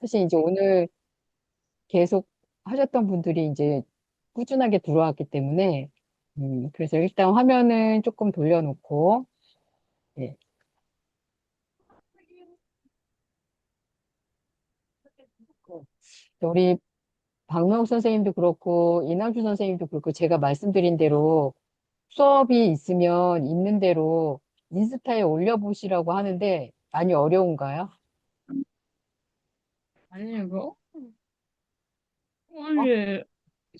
사실 이제 오늘 계속 하셨던 분들이 이제 꾸준하게 들어왔기 때문에, 그래서 일단 화면은 조금 돌려놓고, 예. 우리 박명욱 선생님도 그렇고, 이남주 선생님도 그렇고, 제가 말씀드린 대로 수업이 있으면 있는 대로 인스타에 올려보시라고 하는데, 많이 어려운가요? 아니, 그, 어? 오늘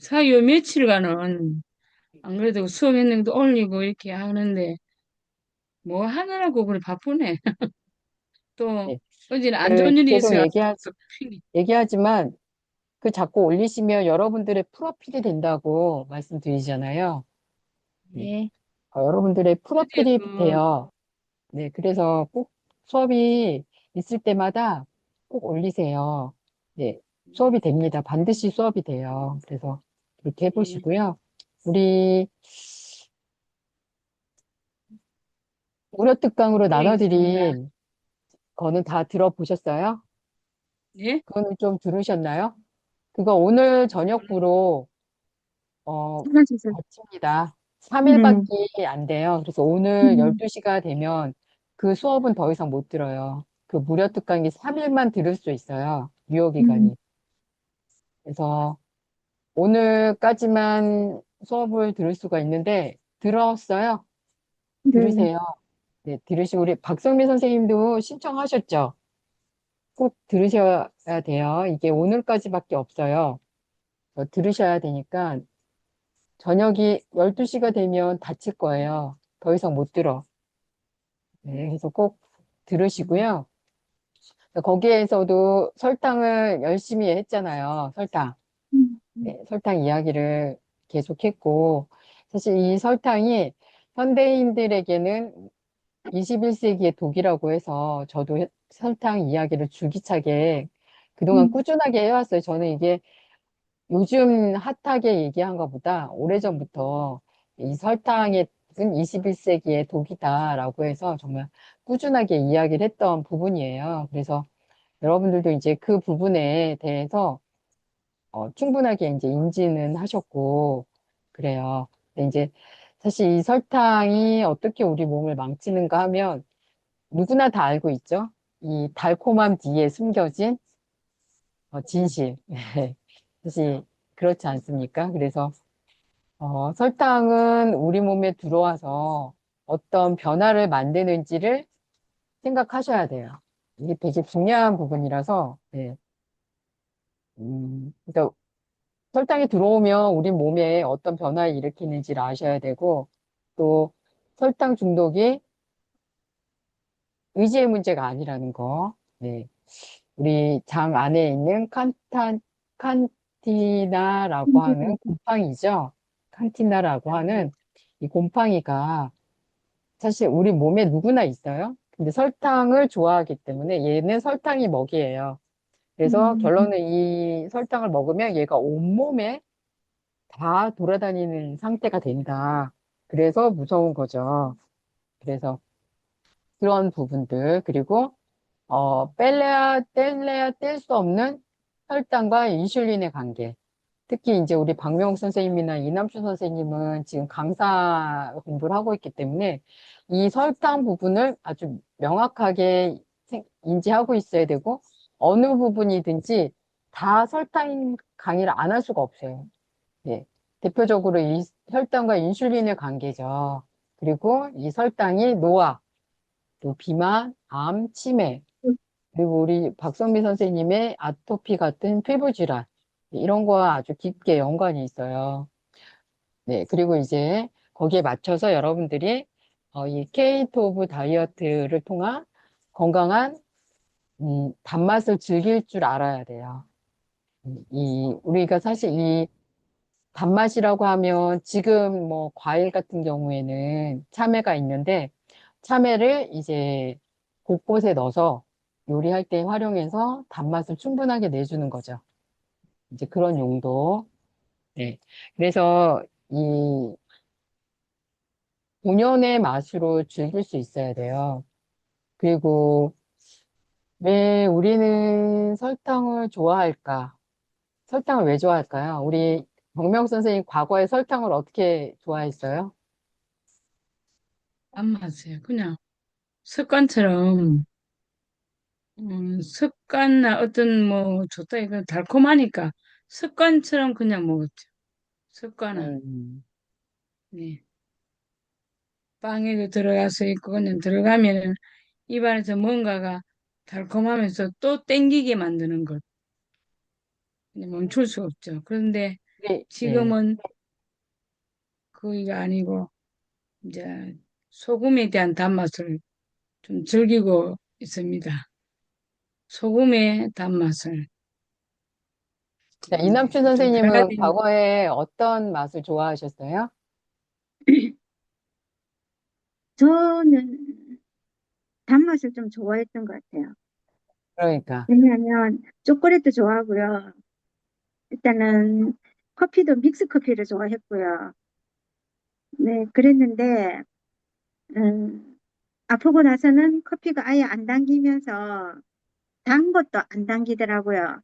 사유 며칠간은 안 그래도 수업했는데 올리고 이렇게 하는데 뭐 하느라고 그래 바쁘네. 또 네. 어제는 안 좋은 일이 계속 있어가지고 또 핑계. 얘기하지만, 그 자꾸 올리시면 여러분들의 프로필이 된다고 말씀드리잖아요. 네. 예. 여러분들의 어제 프로필이 그 돼요. 네, 그래서 꼭 수업이 있을 때마다 꼭 올리세요. 네, 수업이 됩니다. 반드시 수업이 돼요. 그래서 그렇게 예. 해보시고요. 우리 무료 특강으로 알겠습니다. 나눠드린 거는 다 들어보셨어요? 예? 그거는 좀 들으셨나요? 그거 오늘 저녁부로 수고하셨어요. 마칩니다. 3일밖에 음. 안 돼요. 그래서 오늘 음. 12시가 되면 그 수업은 더 이상 못 들어요. 그 무료 특강이 3일만 들을 수 있어요. 유효 음. 기간이. 그래서 오늘까지만 수업을 들을 수가 있는데 들었어요? 네. 들으세요. 네, 들으시고 우리 박성민 선생님도 신청하셨죠? 꼭 들으셔야 돼요. 이게 오늘까지밖에 없어요. 들으셔야 되니까 저녁이 12시가 되면 닫힐 거예요. 더 이상 못 들어. 네, 그래서 꼭 음. 들으시고요. 거기에서도 설탕을 열심히 했잖아요. 설탕. 음. 네, 설탕 이야기를 계속했고, 사실 이 설탕이 현대인들에게는 21세기의 독이라고 해서 저도 설탕 이야기를 줄기차게 그동안 음. 꾸준하게 해왔어요. 저는 이게 요즘 핫하게 얘기한 것보다 오래전부터 이 설탕은 21세기의 독이다라고 해서 정말 꾸준하게 이야기를 했던 부분이에요. 그래서 여러분들도 이제 그 부분에 대해서 충분하게 이제 인지는 하셨고, 그래요. 근데 이제 사실 이 설탕이 어떻게 우리 몸을 망치는가 하면 누구나 다 알고 있죠? 이 달콤함 뒤에 숨겨진 진실. 사실 그렇지 않습니까? 그래서 설탕은 우리 몸에 들어와서 어떤 변화를 만드는지를 생각하셔야 돼요. 이게 되게 중요한 부분이라서, 네. 그러니까 설탕이 들어오면 우리 몸에 어떤 변화를 일으키는지를 아셔야 되고, 또 설탕 중독이 의지의 문제가 아니라는 거. 네. 우리 장 안에 있는 칸티나라고 하는 곰팡이죠. 칸티나라고 하는 이 곰팡이가 사실 우리 몸에 누구나 있어요. 근데 설탕을 좋아하기 때문에 얘는 설탕이 먹이에요. 그래서 음. 결론은 이 설탕을 먹으면 얘가 온몸에 다 돌아다니는 상태가 된다. 그래서 무서운 거죠. 그래서 그런 부분들, 그리고, 뗄래야 뗄 수 없는 혈당과 인슐린의 관계. 특히 이제 우리 박명욱 선생님이나 이남주 선생님은 지금 강사 공부를 하고 있기 때문에 이 설탕 부분을 아주 명확하게 인지하고 있어야 되고, 어느 부분이든지 다 설탕 강의를 안 할 수가 없어요. 예. 대표적으로 이 혈당과 인슐린의 관계죠. 그리고 이 설탕이 노화, 또 비만, 암, 치매, 그리고 우리 박성미 선생님의 아토피 같은 피부 질환, 이런 거와 아주 깊게 연관이 있어요. 네. 그리고 이제 거기에 맞춰서 여러분들이 이 케이토 오브 다이어트를 통한 건강한 단맛을 즐길 줄 알아야 돼요. 우리가 사실 이 단맛이라고 하면 지금 뭐 과일 같은 경우에는 참외가 있는데 참외를 이제 곳곳에 넣어서 요리할 때 활용해서 단맛을 충분하게 내주는 거죠. 이제 그런 용도. 네. 그래서 이 본연의 맛으로 즐길 수 있어야 돼요. 그리고 왜 우리는 설탕을 좋아할까? 설탕을 왜 좋아할까요? 우리 정명 선생님 과거에 설탕을 어떻게 좋아했어요? 안 맞아요. 그냥 습관처럼, 습관나 어떤 뭐 좋다 이거 달콤하니까 습관처럼 그냥 먹었죠. 습관화. 음, 네. 빵에도 들어가서 있고 그냥 들어가면은 입안에서 뭔가가 달콤하면서 또 땡기게 만드는 것. 그냥 멈출 수 없죠. 그런데 네. 지금은 그게 아니고 이제 소금에 대한 단맛을 좀 즐기고 있습니다. 소금의 단맛을 자, 이남춘 좀 편하게. 선생님은 과거에 어떤 맛을 좋아하셨어요? 저는 단맛을 좀 좋아했던 것 같아요. 그러니까. 왜냐하면 초콜릿도 좋아하고요. 일단은 커피도 믹스 커피를 좋아했고요. 네, 그랬는데 아프고 나서는 커피가 아예 안 당기면서 단 것도 안 당기더라고요.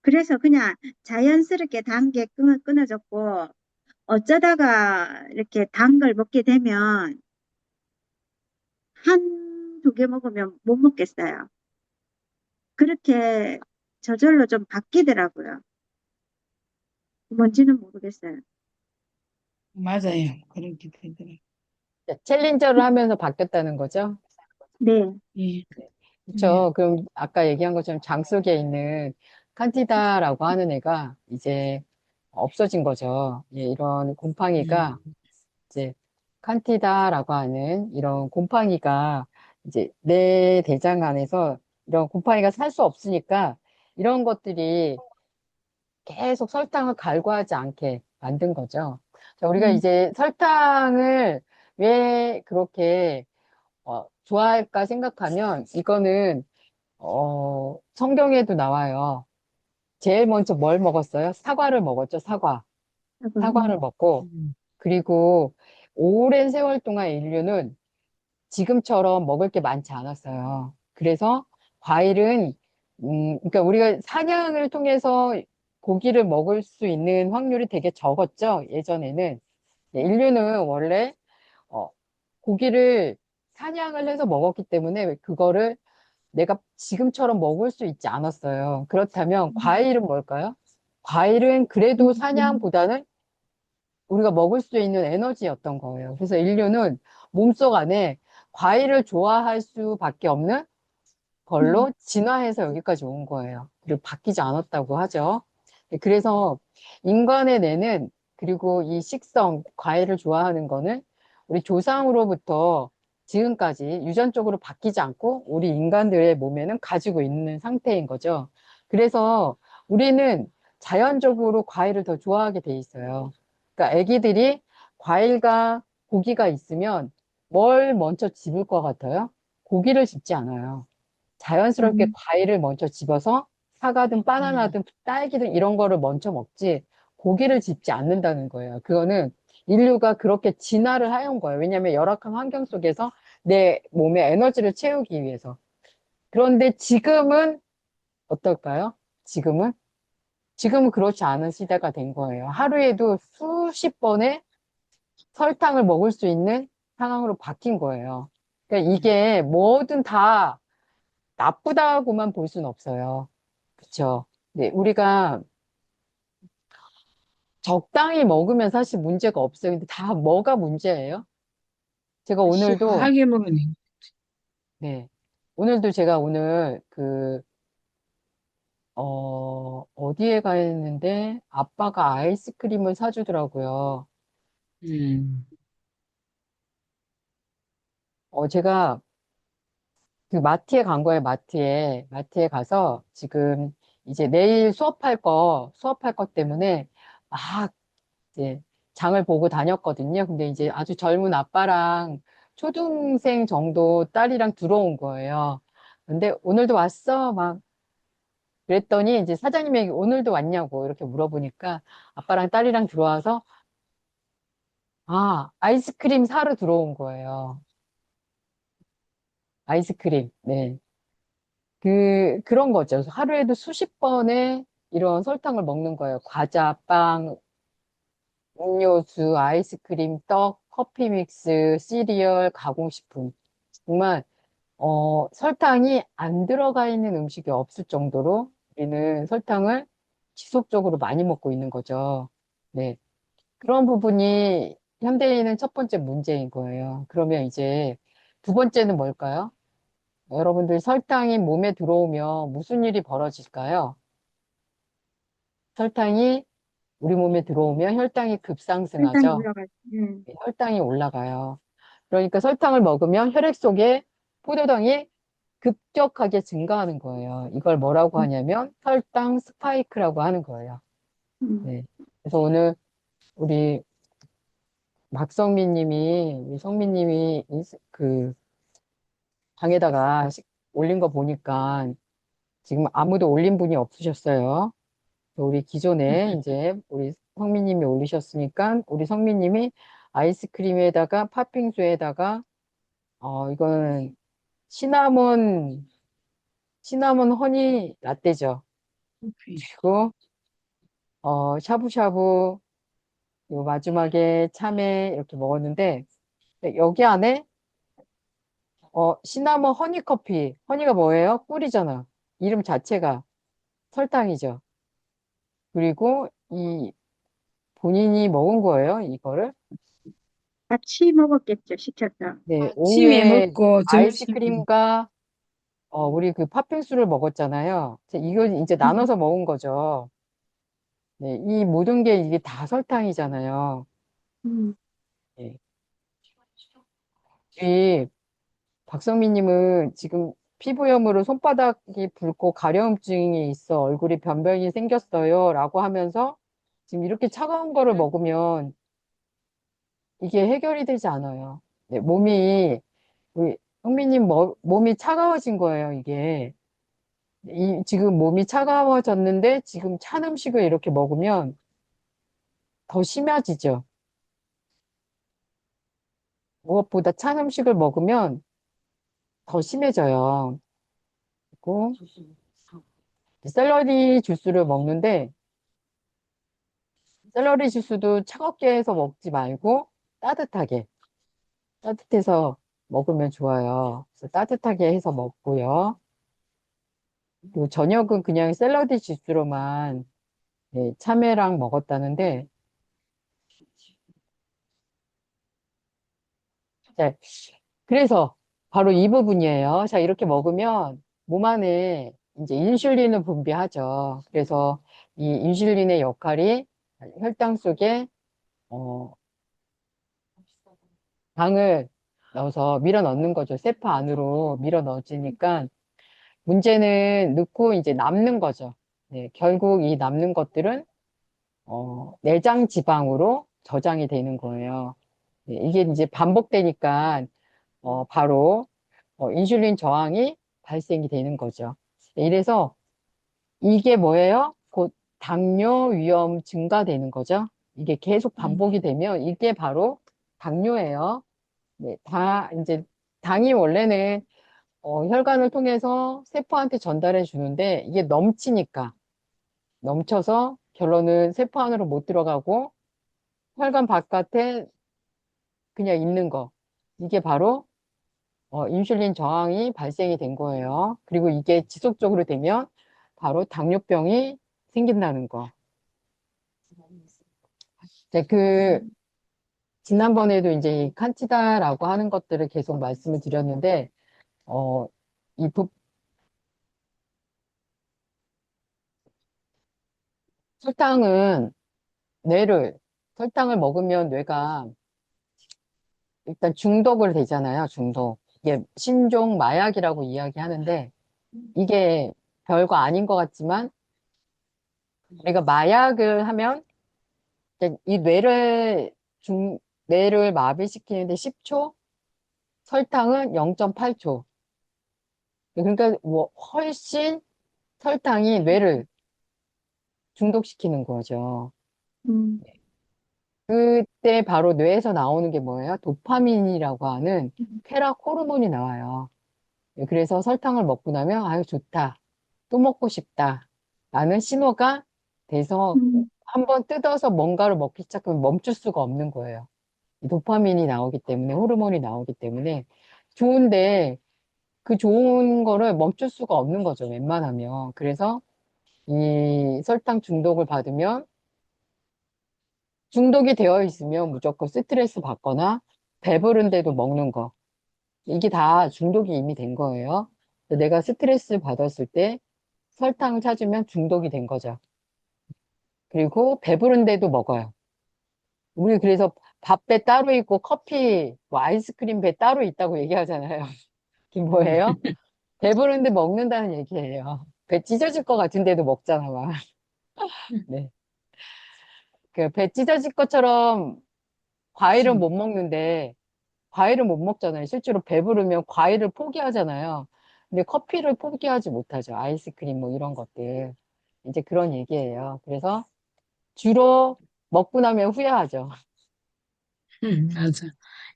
그래서 그냥 자연스럽게 단 게 끊어졌고 어쩌다가 이렇게 단 걸 먹게 되면 한 두 개 먹으면 못 먹겠어요. 그렇게 저절로 좀 바뀌더라고요. 뭔지는 모르겠어요. 맞아요. 그렇게 되더라고요. 자, 챌린저를 하면서 바뀌었다는 거죠? 네, 예, 예, 그렇죠. 그럼 아까 얘기한 것처럼 장 속에 있는 칸티다라고 하는 애가 이제 없어진 거죠. 예, 이런 예. 곰팡이가 이제 칸티다라고 하는 이런 곰팡이가 이제 내 대장 안에서 이런 곰팡이가 살 수 없으니까 이런 것들이 계속 설탕을 갈구하지 않게 만든 거죠. 자, 우리가 음, 이제 설탕을 왜 그렇게 좋아할까 생각하면 이거는 성경에도 나와요. 제일 먼저 뭘 먹었어요? 사과를 먹었죠, 사과. 하고, 사과를 먹고, 음, 그리고 오랜 세월 동안 인류는 지금처럼 먹을 게 많지 않았어요. 그래서 과일은, 그러니까 우리가 사냥을 통해서 고기를 먹을 수 있는 확률이 되게 적었죠, 예전에는. 네, 인류는 원래, 어, 고기를 사냥을 해서 먹었기 때문에 그거를 내가 지금처럼 먹을 수 있지 않았어요. 그렇다면 과일은 뭘까요? 과일은 그래도 사냥보다는 우리가 먹을 수 있는 에너지였던 거예요. 그래서 인류는 몸속 안에 과일을 좋아할 수밖에 없는 걸로 진화해서 여기까지 온 거예요. 그리고 바뀌지 않았다고 하죠. 그래서 인간의 뇌는 그리고 이 식성, 과일을 좋아하는 거는 우리 조상으로부터 지금까지 유전적으로 바뀌지 않고 우리 인간들의 몸에는 가지고 있는 상태인 거죠. 그래서 우리는 자연적으로 과일을 더 좋아하게 돼 있어요. 그러니까 아기들이 과일과 고기가 있으면 뭘 먼저 집을 것 같아요? 고기를 집지 않아요. 자연스럽게 음, 과일을 먼저 집어서 사과든 음, 바나나든 딸기든 이런 거를 먼저 먹지 고기를 집지 않는다는 거예요. 그거는 인류가 그렇게 진화를 해온 거예요. 왜냐하면 열악한 환경 속에서 내 몸에 에너지를 채우기 위해서. 그런데 지금은 어떨까요? 지금은? 지금은 그렇지 않은 시대가 된 거예요. 하루에도 수십 번의 설탕을 먹을 수 있는 상황으로 바뀐 거예요. 그러니까 음. 이게 뭐든 다 나쁘다고만 볼 수는 없어요. 그쵸? 네, 우리가 적당히 먹으면 사실 문제가 없어요. 근데 다 뭐가 문제예요? 제가 오늘도, 시원하게 먹으니. 네, 오늘도 제가 오늘 어디에 가 있는데 아빠가 아이스크림을 사주더라고요. 음, 제가 그 마트에 간 거예요, 마트에. 마트에 가서 지금 이제 내일 수업할 것 때문에 막 이제 장을 보고 다녔거든요. 근데 이제 아주 젊은 아빠랑 초등생 정도 딸이랑 들어온 거예요. 근데 오늘도 왔어? 막 그랬더니 이제 사장님에게 오늘도 왔냐고 이렇게 물어보니까 아빠랑 딸이랑 들어와서 아이스크림 사러 들어온 거예요. 아이스크림. 네. 그런 거죠. 하루에도 수십 번의 이런 설탕을 먹는 거예요. 과자, 빵, 음료수, 아이스크림, 떡, 커피 믹스, 시리얼, 가공식품. 정말, 설탕이 안 들어가 있는 음식이 없을 정도로 우리는 설탕을 지속적으로 많이 먹고 있는 거죠. 네. 그런 부분이 현대인은 첫 번째 문제인 거예요. 그러면 이제 두 번째는 뭘까요? 여러분들 설탕이 몸에 들어오면 무슨 일이 벌어질까요? 설탕이 우리 몸에 들어오면 혈당이 설탕이 급상승하죠. 올라가. 네, 혈당이 올라가요. 그러니까 설탕을 먹으면 혈액 속에 포도당이 급격하게 증가하는 거예요. 이걸 뭐라고 하냐면 혈당 스파이크라고 하는 거예요. 음. 네. 그래서 오늘 우리 박성민 님이, 우리 성민 님이 그 방에다가 올린 거 보니까 지금 아무도 올린 분이 없으셨어요. 우리 기존에 이제 우리 성민님이 올리셨으니까 우리 성민님이 아이스크림에다가 팥빙수에다가 이거는 시나몬 허니 라떼죠. 그리고 샤브샤브 요 마지막에 참외 이렇게 먹었는데 여기 안에 시나몬 허니 커피. 허니가 뭐예요? 꿀이잖아. 이름 자체가 설탕이죠. 그리고 이 본인이 먹은 거예요, 이거를. 같이 먹었겠죠, 시켜서. 네, 아침에 오후에 먹고 점심에 아이스크림과 우리 그 팥빙수를 먹었잖아요. 이거 이제 나눠서 먹은 거죠. 네, 이 모든 게 이게 다 설탕이잖아요. 음. 네. 이 박성민님은 지금 피부염으로 손바닥이 붉고 가려움증이 있어 얼굴이 변변이 생겼어요. 라고 하면서 지금 이렇게 차가운 거를 먹으면 이게 해결이 되지 않아요. 네, 우리 성민님 몸이 차가워진 거예요, 이게. 지금 몸이 차가워졌는데 지금 찬 음식을 이렇게 먹으면 더 심해지죠. 무엇보다 찬 음식을 먹으면 더 심해져요. 그리고 샐러리 주스를 먹는데 샐러리 주스도 차갑게 해서 먹지 말고 따뜻하게, 따뜻해서 먹으면 좋아요. 그래서 따뜻하게 해서 먹고요. 그리고 저녁은 그냥 샐러리 주스로만 네, 참외랑 먹었다는데 자, 그래서 바로 이 부분이에요. 자, 이렇게 먹으면 몸 안에 이제 인슐린을 분비하죠. 그래서 이 인슐린의 역할이 혈당 속에 어, 당을 넣어서 밀어 넣는 거죠. 세포 안으로 밀어 넣어지니까 문제는 넣고 이제 남는 거죠. 네, 결국 이 남는 것들은 내장 지방으로 저장이 되는 거예요. 네, 이게 이제 반복되니까 바로 인슐린 저항이 발생이 되는 거죠. 이래서 이게 뭐예요? 곧 당뇨 위험 증가되는 거죠. 이게 계속 반복이 되면 이게 바로 당뇨예요. 네, 이제 당이 원래는 혈관을 통해서 세포한테 전달해 주는데 이게 넘쳐서 결론은 세포 안으로 못 들어가고 혈관 바깥에 그냥 있는 거. 이게 바로 인슐린 저항이 발생이 된 거예요. 그리고 이게 지속적으로 되면 바로 당뇨병이 생긴다는 거. 네, 지난번에도 이제 이 칸치다라고 하는 것들을 계속 말씀을 드렸는데, 어, 이 설탕은 뇌를, 설탕을 먹으면 뇌가 일단 중독을 되잖아요, 중독. 이게 신종 마약이라고 이야기하는데, 이게 별거 아닌 것 같지만, 우리가 마약을 하면 이제 뇌를 마비시키는데 10초, 설탕은 0.8초. 그러니까 뭐 훨씬 설탕이 뇌를 중독시키는 거죠. 음. 그때 바로 뇌에서 나오는 게 뭐예요? 도파민이라고 하는 쾌락 호르몬이 나와요. 그래서 설탕을 먹고 나면, 아유, 좋다. 또 먹고 싶다. 라는 신호가 돼서 음, 한번 뜯어서 뭔가를 먹기 시작하면 멈출 수가 없는 거예요. 이 도파민이 나오기 때문에, 호르몬이 나오기 때문에. 좋은데, 그 좋은 거를 멈출 수가 없는 거죠, 웬만하면. 그래서 이 설탕 중독을 받으면, 중독이 되어 있으면 무조건 스트레스 받거나 배부른데도 먹는 거. 이게 다 중독이 이미 된 거예요. 내가 스트레스 받았을 때 설탕을 찾으면 중독이 된 거죠. 그리고 배부른데도 먹어요. 우리 그래서 밥배 따로 있고 커피, 뭐 아이스크림 배 따로 있다고 얘기하잖아요. 그게 뭐예요? 배부른데 먹는다는 얘기예요. 배 찢어질 것 같은데도 먹잖아, 막. 네. 그 배 찢어질 것처럼 과일은 못 먹는데, 과일을 못 먹잖아요. 실제로 배부르면 과일을 포기하잖아요. 근데 커피를 포기하지 못하죠. 아이스크림 뭐 이런 것들. 이제 그런 얘기예요. 그래서 주로 먹고 나면 후회하죠. 맞아.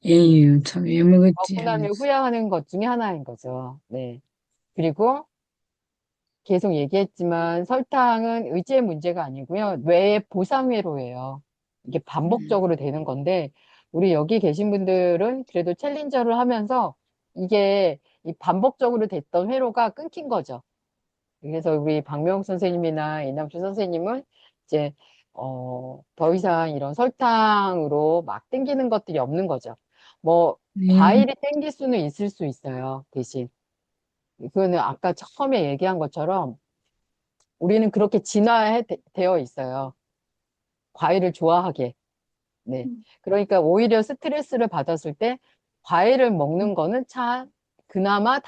에휴, 참, 왜 먹었지 먹고 나면 하면서. 후회하는 것 중에 하나인 거죠. 네. 그리고 계속 얘기했지만 설탕은 의지의 문제가 아니고요. 뇌의 보상회로예요. 이게 음, 반복적으로 되는 건데 우리 여기 계신 분들은 그래도 챌린저를 하면서 이게 이 반복적으로 됐던 회로가 끊긴 거죠. 그래서 우리 박명 선생님이나 이남주 선생님은 이제 더 이상 이런 설탕으로 막 땡기는 것들이 없는 거죠. 뭐 네, 과일이 땡길 수는 있을 수 있어요. 대신 그거는 아까 처음에 얘기한 것처럼 우리는 그렇게 되어 있어요. 과일을 좋아하게. 네. 그러니까 오히려 스트레스를 받았을 때 과일을 먹는 거는 그나마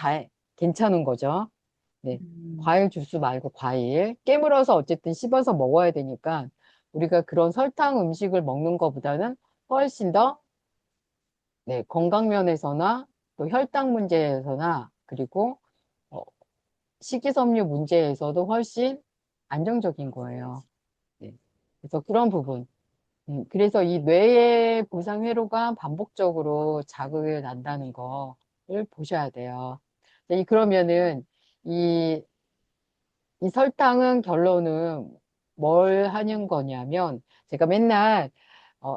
괜찮은 거죠. 네. 음, 과일 주스 말고 과일. 깨물어서 어쨌든 씹어서 먹어야 되니까 우리가 그런 설탕 음식을 먹는 것보다는 훨씬 더 네, 건강 면에서나 또 혈당 문제에서나 그리고 어, 식이섬유 문제에서도 훨씬 안정적인 거예요. 네. 그래서 그런 부분. 그래서 이 뇌의 보상 회로가 반복적으로 자극을 난다는 거를 보셔야 돼요. 그러면은 이, 이 설탕은 결론은 뭘 하는 거냐면 제가 맨날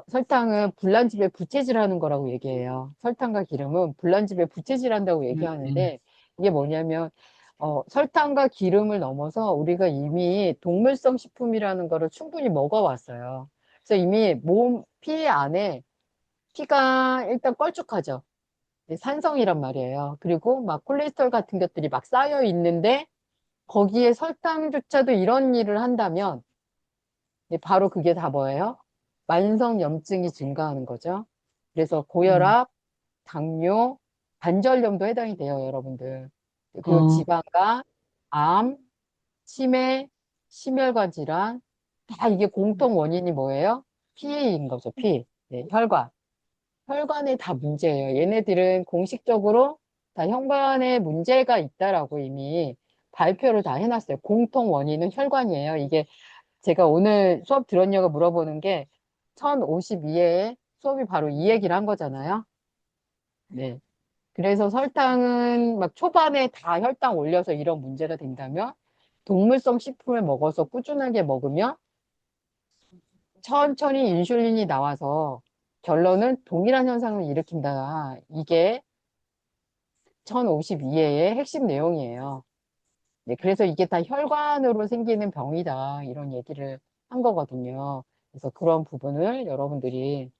설탕은 불난집에 부채질하는 거라고 얘기해요. 설탕과 기름은 불난집에 부채질한다고 음, 얘기하는데 이게 뭐냐면 설탕과 기름을 넘어서 우리가 이미 동물성 식품이라는 거를 충분히 먹어왔어요. 그래서 이미 피 안에 피가 일단 껄쭉하죠. 산성이란 말이에요. 그리고 막 콜레스테롤 같은 것들이 막 쌓여 있는데 거기에 설탕조차도 이런 일을 한다면 바로 그게 다 뭐예요? 만성염증이 증가하는 거죠. 그래서 음, 고혈압, 당뇨, 관절염도 해당이 돼요, 여러분들. 그리고 어, 지방간, 암, 치매, 심혈관 질환, 다 이게 공통 원인이 뭐예요? 피인 거죠, 피. 네, 혈관. 혈관에 다 문제예요. 얘네들은 공식적으로 다 혈관에 문제가 있다라고 이미 발표를 다 해놨어요. 공통 원인은 혈관이에요. 이게 제가 오늘 수업 들었냐고 물어보는 게 1052회에 수업이 바로 이 얘기를 한 거잖아요. 네. 그래서 설탕은 막 초반에 다 혈당 올려서 이런 문제가 된다면 동물성 식품을 먹어서 꾸준하게 먹으면 천천히 인슐린이 나와서 결론은 동일한 현상을 일으킨다. 이게 1052회의 핵심 내용이에요. 네, 그래서 이게 다 혈관으로 생기는 병이다. 이런 얘기를 한 거거든요. 그래서 그런 부분을 여러분들이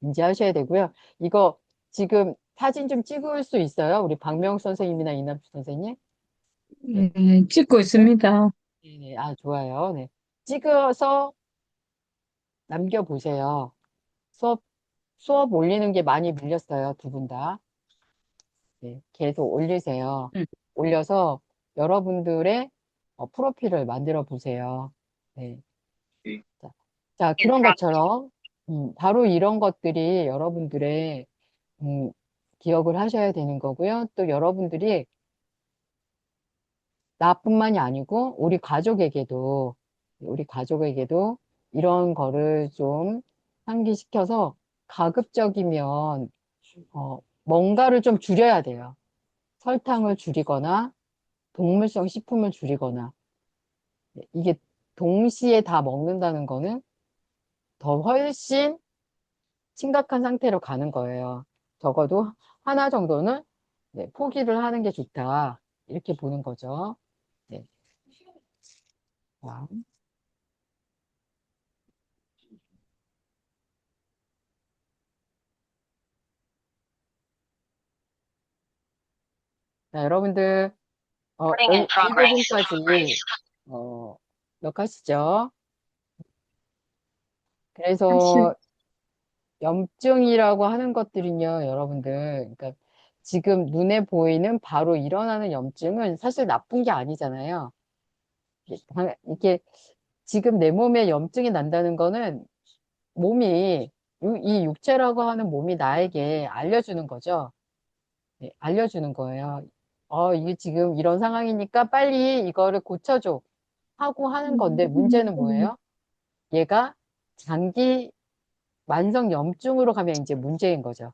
인지하셔야 되고요. 이거 지금 사진 좀 찍을 수 있어요? 우리 박명 선생님이나 이남주 선생님? 네. 찍고 있습니다. 네네. 아, 좋아요. 네. 찍어서 남겨보세요. 수업, 수업 올리는 게 많이 밀렸어요. 두 분 다. 네. 계속 올리세요. 음, 올려서 여러분들의 프로필을 만들어 보세요. 네. 자, 자, 그런 것처럼, 바로 이런 것들이 여러분들의, 음, 기억을 하셔야 되는 거고요. 또 여러분들이 나뿐만이 아니고, 우리 가족에게도 이런 거를 좀 상기시켜서 가급적이면, 뭔가를 좀 줄여야 돼요. 설탕을 줄이거나 동물성 식품을 줄이거나 이게 동시에 다 먹는다는 거는 더 훨씬 심각한 상태로 가는 거예요. 적어도 하나 정도는 네, 포기를 하는 게 좋다. 이렇게 보는 거죠. 네. 자, 여러분들 이 부분까지 기억하시죠? 사실, 그래서 염증이라고 하는 것들은요, 여러분들, 그러니까 지금 눈에 보이는 바로 일어나는 염증은 사실 나쁜 게 아니잖아요. 이게 지금 내 몸에 염증이 난다는 거는 몸이, 이 육체라고 하는 몸이 나에게 알려주는 거죠. 네, 알려주는 거예요. 이게 지금 이런 상황이니까 빨리 이거를 고쳐줘. 하고 하는 건데 문제는 뭐예요? 얘가 장기 만성 염증으로 가면 이제 문제인 거죠.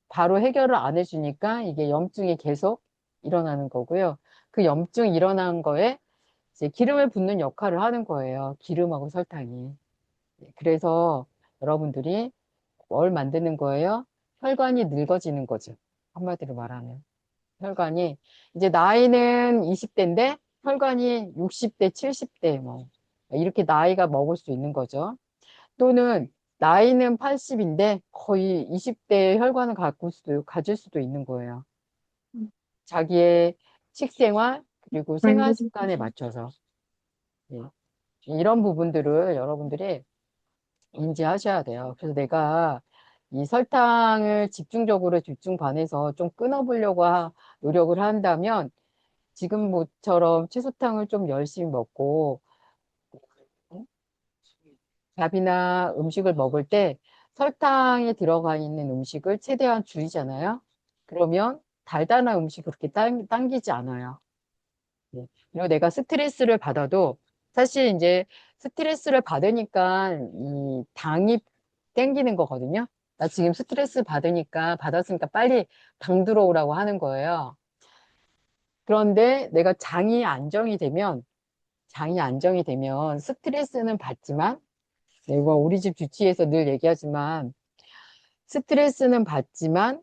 바로 해결을 안 해주니까 이게 염증이 계속 일어나는 거고요. 그 염증 일어난 거에 이제 기름을 붓는 역할을 하는 거예요. 기름하고 설탕이. 그래서 여러분들이 뭘 만드는 거예요? 혈관이 늙어지는 거죠. 한마디로 말하면. 혈관이 이제 나이는 20대인데 혈관이 60대, 70대 뭐 이렇게 나이가 먹을 수 있는 거죠. 또는 나이는 80인데 거의 20대 혈관을 가질 수도 있는 거예요. 자기의 식생활 그리고 생활 습관에 맞춰서 예. 이런 부분들을 여러분들이 인지하셔야 돼요. 그래서 내가 이 설탕을 집중적으로 집중 반해서 좀 끊어보려고 노력을 한다면 지금 모처럼 채소탕을 좀 열심히 먹고 밥이나 음식을 먹을 때 설탕이 들어가 있는 음식을 최대한 줄이잖아요. 그러면 달달한 음식이 그렇게 당기지 않아요. 네. 그리고 내가 스트레스를 받아도 사실 이제 스트레스를 받으니까 이 당이 땡기는 거거든요. 나 지금 스트레스 받았으니까 빨리 당 들어오라고 하는 거예요. 그런데 내가 장이 안정이 되면 스트레스는 받지만 이거 우리 집 주치에서 늘 얘기하지만 스트레스는 받지만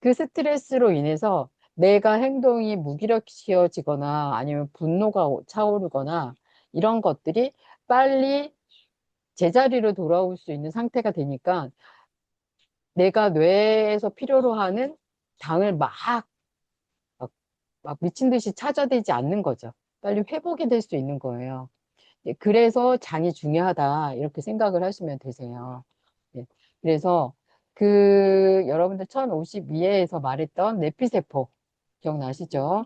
그 스트레스로 인해서 내가 행동이 무기력해지거나 아니면 분노가 차오르거나 이런 것들이 빨리 제자리로 돌아올 수 있는 상태가 되니까 내가 뇌에서 필요로 하는 당을 막, 막 미친 듯이 찾아대지 않는 거죠. 빨리 회복이 될 수 있는 거예요. 예, 그래서 장이 중요하다 이렇게 생각을 하시면 되세요. 예, 그래서 여러분들 1052회에서 말했던 내피세포 기억나시죠?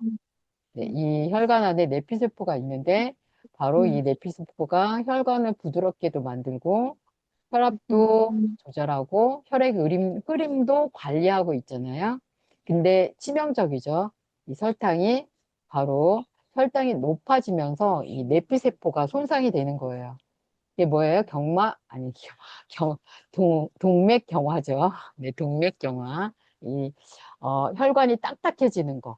네, 이 혈관 안에 내피세포가 있는데 바로 이 내피세포가 혈관을 부드럽게도 만들고 혈압도 조절하고 혈액 흐름도 관리하고 있잖아요. 근데 치명적이죠. 이 혈당이 높아지면서 이 내피세포가 손상이 되는 거예요. 이게 뭐예요? 아니, 동맥경화죠. 네, 동맥경화. 혈관이 딱딱해지는 거.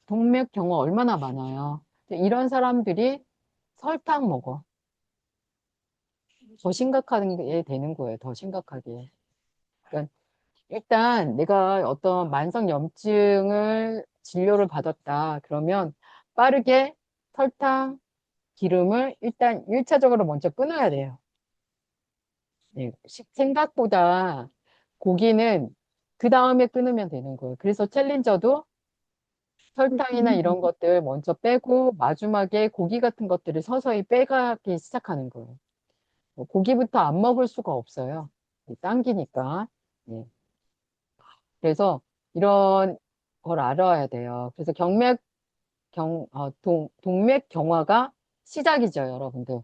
동맥경화 얼마나 많아요. 이런 사람들이 설탕 먹어. 더 심각하게 되는 거예요. 더 심각하게. 그러니까 일단 내가 어떤 만성 염증을 진료를 받았다. 그러면 빠르게 설탕, 기름을 일단 1차적으로 먼저 끊어야 돼요. 네, 생각보다 고기는 그 다음에 끊으면 되는 거예요. 그래서 챌린저도 설탕이나 이런 것들 먼저 빼고 마지막에 고기 같은 것들을 서서히 빼가기 시작하는 거예요. 고기부터 안 먹을 수가 없어요. 당기니까. 예. 그래서 이런 걸 알아야 돼요. 그래서 동맥경화가 시작이죠, 여러분들.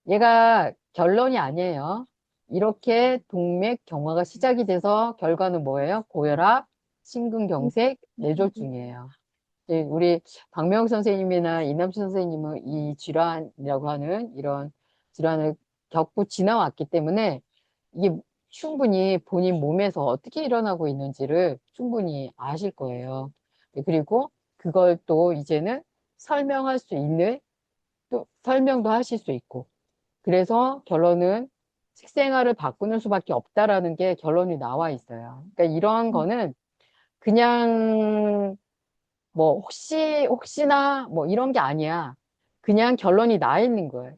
얘가 결론이 아니에요. 이렇게 동맥경화가 시작이 돼서 결과는 뭐예요? 고혈압, 심근경색, 뇌졸중이에요. 우리 박명욱 선생님이나 이남춘 선생님은 이 질환이라고 하는 이런 질환을 겪고 지나왔기 때문에 이게 충분히 본인 몸에서 어떻게 일어나고 있는지를 충분히 아실 거예요. 그리고 그걸 또 이제는 설명할 수 있는, 또 설명도 하실 수 있고. 그래서 결론은 식생활을 바꾸는 수밖에 없다라는 게 결론이 나와 있어요. 그러니까 이러한 거는 그냥 뭐 혹시나 뭐 이런 게 아니야. 그냥 결론이 나 있는 거예요.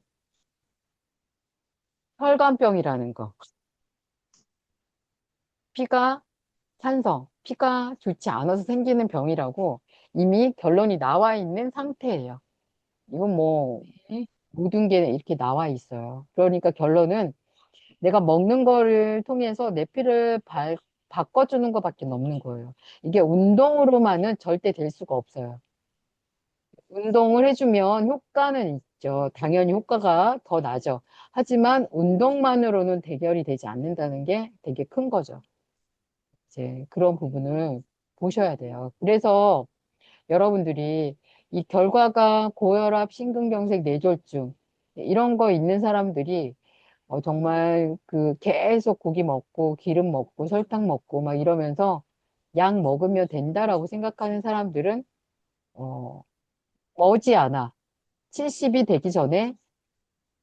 혈관병이라는 거. 피가 피가 좋지 않아서 생기는 병이라고 이미 결론이 나와 있는 상태예요. 이건 뭐 네. 모든 게 이렇게 나와 있어요. 그러니까 결론은 내가 먹는 거를 통해서 내 피를 바꿔주는 것밖에 없는 거예요. 이게 운동으로만은 절대 될 수가 없어요. 운동을 해주면 효과는 있죠. 당연히 효과가 더 나죠. 하지만 운동만으로는 대결이 되지 않는다는 게 되게 큰 거죠. 이제 그런 부분을 보셔야 돼요. 그래서 여러분들이 이 결과가 고혈압, 심근경색, 뇌졸중 이런 거 있는 사람들이 정말 그 계속 고기 먹고 기름 먹고 설탕 먹고 막 이러면서 약 먹으면 된다라고 생각하는 사람들은 어, 머지않아 70이 되기 전에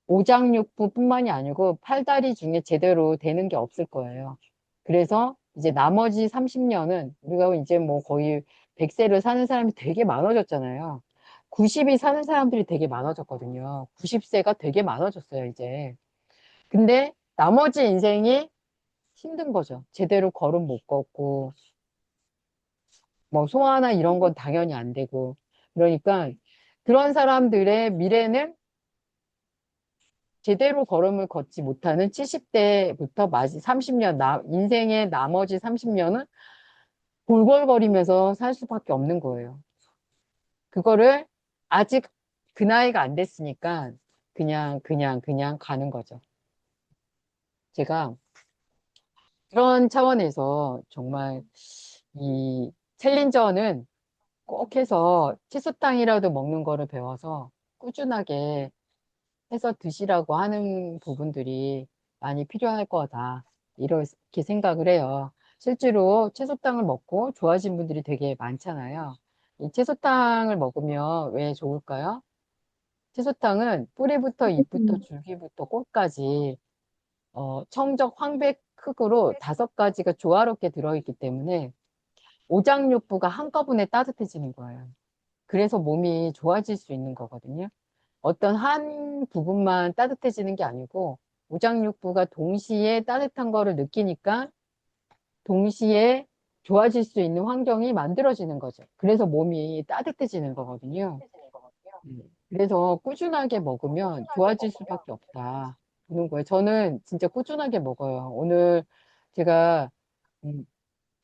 오장육부뿐만이 아니고 팔다리 중에 제대로 되는 게 없을 거예요. 그래서 이제 나머지 30년은 우리가 이제 뭐 거의 100세를 사는 사람이 되게 많아졌잖아요. 90이 사는 사람들이 되게 많아졌거든요. 90세가 되게 많아졌어요, 이제. 근데 나머지 인생이 힘든 거죠. 제대로 걸음 못 걷고, 뭐 소화나 이런 건 당연히 안 되고. 그러니까 그런 사람들의 미래는 제대로 걸음을 걷지 못하는 70대부터 30년, 인생의 나머지 30년은 골골거리면서 살 수밖에 없는 거예요. 그거를 아직 그 나이가 안 됐으니까 그냥 가는 거죠. 제가 그런 차원에서 정말 이 챌린저는 꼭 해서 채소탕이라도 먹는 거를 배워서 꾸준하게 해서 드시라고 하는 부분들이 많이 필요할 거다. 이렇게 생각을 해요. 실제로 채소탕을 먹고 좋아진 분들이 되게 많잖아요. 이 채소탕을 먹으면 왜 좋을까요? 채소탕은 뿌리부터 잎부터 줄기부터 꽃까지 청적 황백흙으로 5가지가 조화롭게 들어있기 때문에 오장육부가 한꺼번에 따뜻해지는 거예요. 그래서 몸이 좋아질 수 있는 거거든요. 어떤 한 부분만 따뜻해지는 게 아니고 오장육부가 동시에 따뜻한 거를 느끼니까 동시에 좋아질 수 있는 환경이 만들어지는 거죠. 그래서 몸이 따뜻해지는 거거든요. 그래서 꾸준하게 먹으면 좋아질 수밖에 없다. 그런 거예요. 저는 진짜 꾸준하게 먹어요. 제가 음,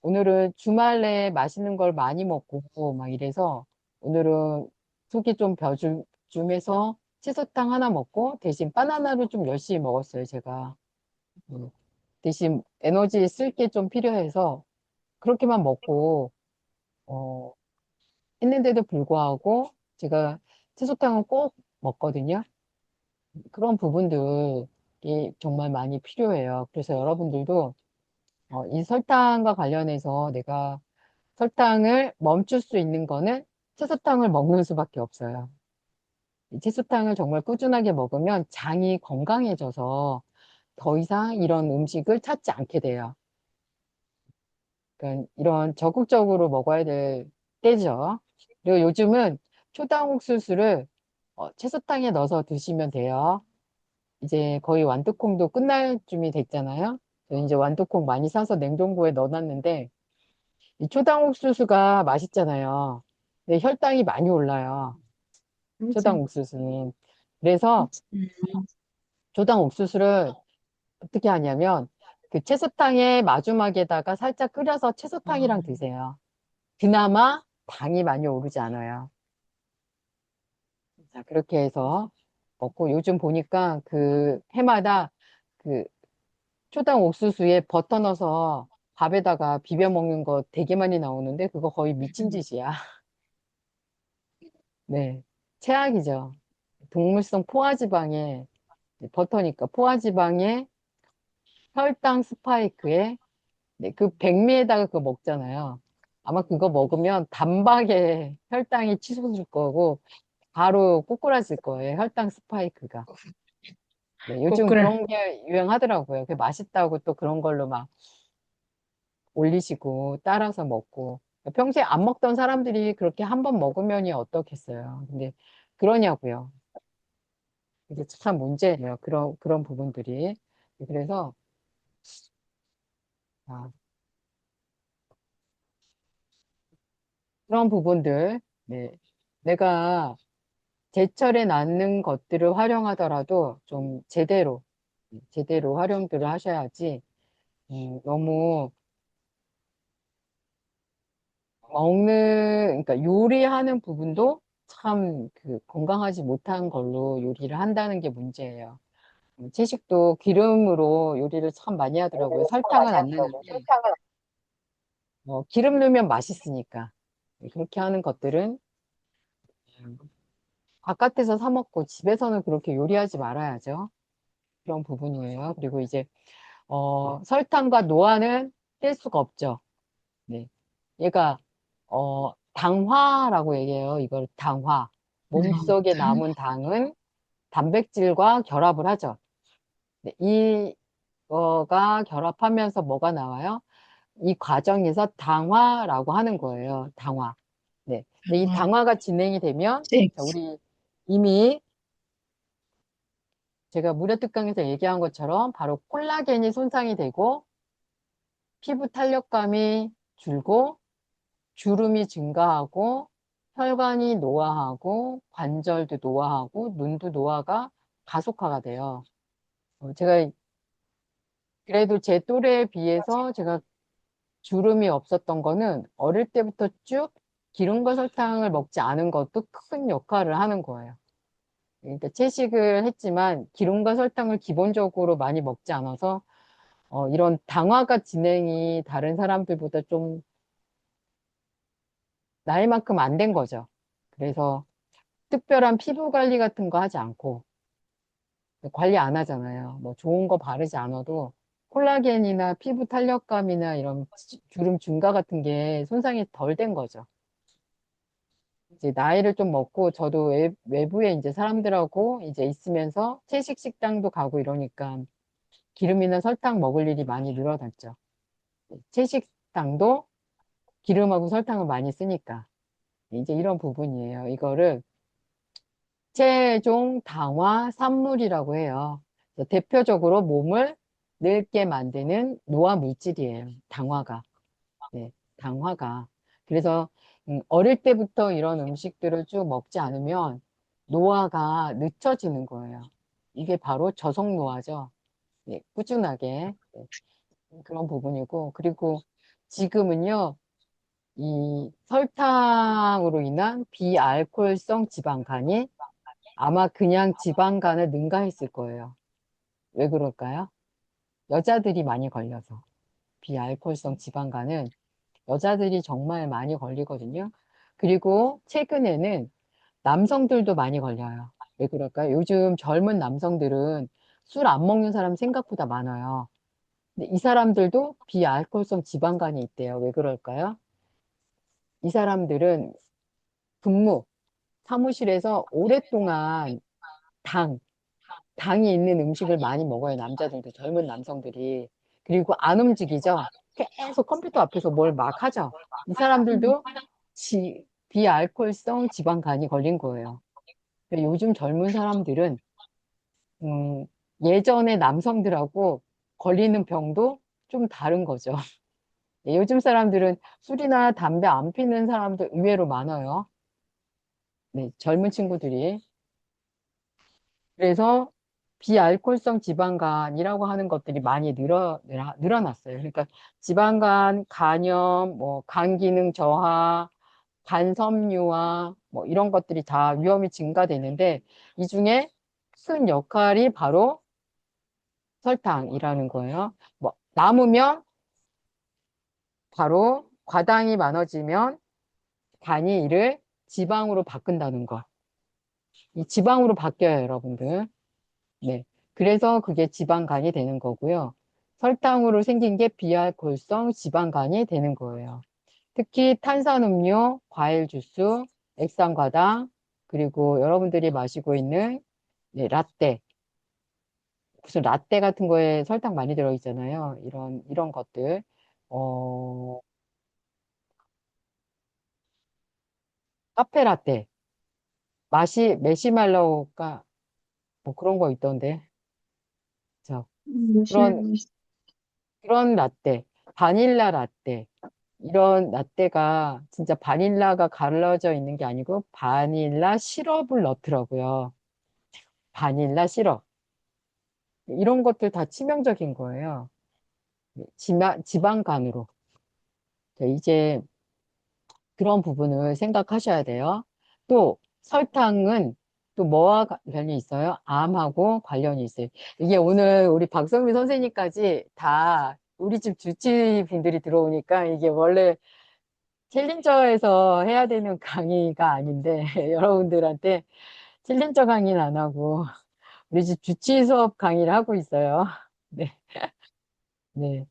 오늘은 주말 내에 맛있는 걸 많이 먹고 막 이래서 오늘은 속이 좀 좀 해서 채소탕 하나 먹고 대신 바나나를 좀 열심히 먹었어요, 제가. 음, 대신 에너지 쓸 게 좀 필요해서 그렇게만 먹고 어, 했는데도 불구하고 제가 채소탕은 꼭 먹거든요. 그런 부분들이 정말 많이 필요해요. 그래서 여러분들도 이 설탕과 관련해서 내가 설탕을 멈출 수 있는 거는 채소탕을 먹는 수밖에 없어요. 이 채소탕을 정말 꾸준하게 먹으면 장이 건강해져서 더 이상 이런 음식을 찾지 않게 돼요. 그러니까 이런 적극적으로 먹어야 될 때죠. 그리고 요즘은 초당 옥수수를 채소탕에 넣어서 드시면 돼요. 이제 거의 완두콩도 끝날 쯤이 됐잖아요. 저 이제 완두콩 많이 사서 냉동고에 넣어놨는데 이 초당 옥수수가 맛있잖아요. 근데 혈당이 많이 올라요. 초당 맞아. 옥수수는. 그래서 음, 초당 옥수수를 어떻게 하냐면 그 채소탕의 마지막에다가 살짝 끓여서 채소탕이랑 드세요. 그나마 당이 많이 오르지 않아요. 자, 그렇게 해서 먹고 요즘 보니까 그 해마다 그 초당 옥수수에 버터 넣어서 밥에다가 비벼 먹는 거 되게 많이 나오는데 그거 거의 미친 짓이야. 네. 최악이죠. 동물성 포화지방에 버터니까 포화지방에 혈당 스파이크에 네, 그 백미에다가 그거 먹잖아요. 아마 그거 먹으면 단박에 혈당이 치솟을 거고, 바로 꼬꾸라질 거예요. 혈당 스파이크가. 네, 요즘 꼬꾸라. 그런 게 유행하더라고요. 그 맛있다고 또 그런 걸로 막 올리시고, 따라서 먹고. 평소에 안 먹던 사람들이 그렇게 한 번 먹으면이 어떻겠어요. 근데 그러냐고요. 이게 참 문제예요. 그런 부분들이. 그래서, 아, 그런 부분들, 네. 내가 제철에 낳는 것들을 활용하더라도 좀 제대로 활용들을 하셔야지, 너무 그러니까 요리하는 부분도 참 그 건강하지 못한 걸로 요리를 한다는 게 문제예요. 채식도 기름으로 요리를 참 많이 하더라고요. 설탕은 안 넣는데, 기름 넣으면 맛있으니까. 그렇게 하는 것들은 음, 바깥에서 사 먹고 집에서는 그렇게 요리하지 말아야죠. 그런 부분이에요. 그리고 이제, 설탕과 노화는 뗄 수가 없죠. 네. 얘가, 당화라고 얘기해요. 이걸 당화. 몸속에 남은 당은 단백질과 결합을 하죠. 네, 이거가 결합하면서 뭐가 나와요? 이 과정에서 당화라고 하는 거예요. 당화. 네. 근데 이 아, 당화가 진행이 되면, 자, 섹스. 우리 이미 제가 무료특강에서 얘기한 것처럼 바로 콜라겐이 손상이 되고 피부 탄력감이 줄고 주름이 증가하고 혈관이 노화하고 관절도 노화하고 눈도 노화가 가속화가 돼요. 제가 그래도 제 또래에 비해서 제가 주름이 없었던 거는 어릴 때부터 쭉 기름과 설탕을 먹지 않은 것도 큰 역할을 하는 거예요. 그러니까 채식을 했지만 기름과 설탕을 기본적으로 많이 먹지 않아서 이런 당화가 진행이 다른 사람들보다 좀 나이만큼 안 된 거죠. 그래서 특별한 피부 관리 같은 거 하지 않고 관리 안 하잖아요. 뭐 좋은 거 바르지 않아도 콜라겐이나 피부 탄력감이나 이런 주름 증가 같은 게 손상이 덜 된 거죠. 이제 나이를 좀 먹고 저도 외부에 이제 사람들하고 이제 있으면서 채식 식당도 가고 이러니까 기름이나 설탕 먹을 일이 많이 늘어났죠. 채식 식당도 기름하고 설탕을 많이 쓰니까 이제 이런 부분이에요. 이거를 최종 당화 산물이라고 해요. 그래서 대표적으로 몸을 늙게 만드는 노화 물질이에요. 당화가. 네, 당화가. 그래서 어릴 때부터 이런 음식들을 쭉 먹지 않으면 노화가 늦춰지는 거예요. 이게 바로 저속노화죠. 네, 꾸준하게. 네, 그런 부분이고. 그리고 지금은요, 이 설탕으로 인한 비알코올성 지방간이 아마 그냥 지방간을 능가했을 거예요. 왜 그럴까요? 여자들이 많이 걸려서. 비알코올성 지방간은 여자들이 정말 많이 걸리거든요. 그리고 최근에는 남성들도 많이 걸려요. 왜 그럴까요? 요즘 젊은 남성들은 술 안 먹는 사람 생각보다 많아요. 근데 이 사람들도 비알코올성 지방간이 있대요. 왜 그럴까요? 이 사람들은 근무, 사무실에서 오랫동안 당, 당이 있는 음식을 많이 먹어요. 남자들도, 젊은 남성들이. 그리고 안 움직이죠? 계속 컴퓨터 앞에서 뭘 막 하죠? 이 사람들도 비알코올성 지방간이 걸린 거예요. 근데 요즘 젊은 사람들은, 음, 예전의 남성들하고 걸리는 병도 좀 다른 거죠. 요즘 사람들은 술이나 담배 안 피는 사람들 의외로 많아요. 네, 젊은 친구들이. 그래서 비알코올성 지방간이라고 하는 것들이 많이 늘어났어요. 그러니까 지방간, 간염, 뭐, 간 기능 저하, 간 섬유화, 뭐, 이런 것들이 다 위험이 증가되는데, 이 중에 큰 역할이 바로 설탕이라는 거예요. 뭐, 남으면 바로 과당이 많아지면 간이 이를 지방으로 바꾼다는 거. 이 지방으로 바뀌어요, 여러분들. 네. 그래서 그게 지방간이 되는 거고요. 설탕으로 생긴 게 비알코올성 지방간이 되는 거예요. 특히 탄산음료, 과일 주스, 액상과당, 그리고 여러분들이 마시고 있는 네, 라떼. 무슨 라떼 같은 거에 설탕 많이 들어있잖아요. 이런 것들. 어, 카페 라떼. 맛이 메시말로우가 뭐 그런 거 있던데. 자, 그런, 무슨, 그런 라떼. 바닐라 라떼. 이런 라떼가 진짜 바닐라가 갈라져 있는 게 아니고 바닐라 시럽을 넣더라고요. 바닐라 시럽. 이런 것들 다 치명적인 거예요. 지방간으로. 자, 이제 그런 부분을 생각하셔야 돼요. 또 설탕은 또 뭐와 관련이 있어요? 암하고 관련이 있어요. 이게 오늘 우리 박성민 선생님까지 다 우리 집 주치분들이 들어오니까 이게 원래 챌린저에서 해야 되는 강의가 아닌데 여러분들한테 챌린저 강의는 안 하고 우리 집 주치 수업 강의를 하고 있어요. 네, 네.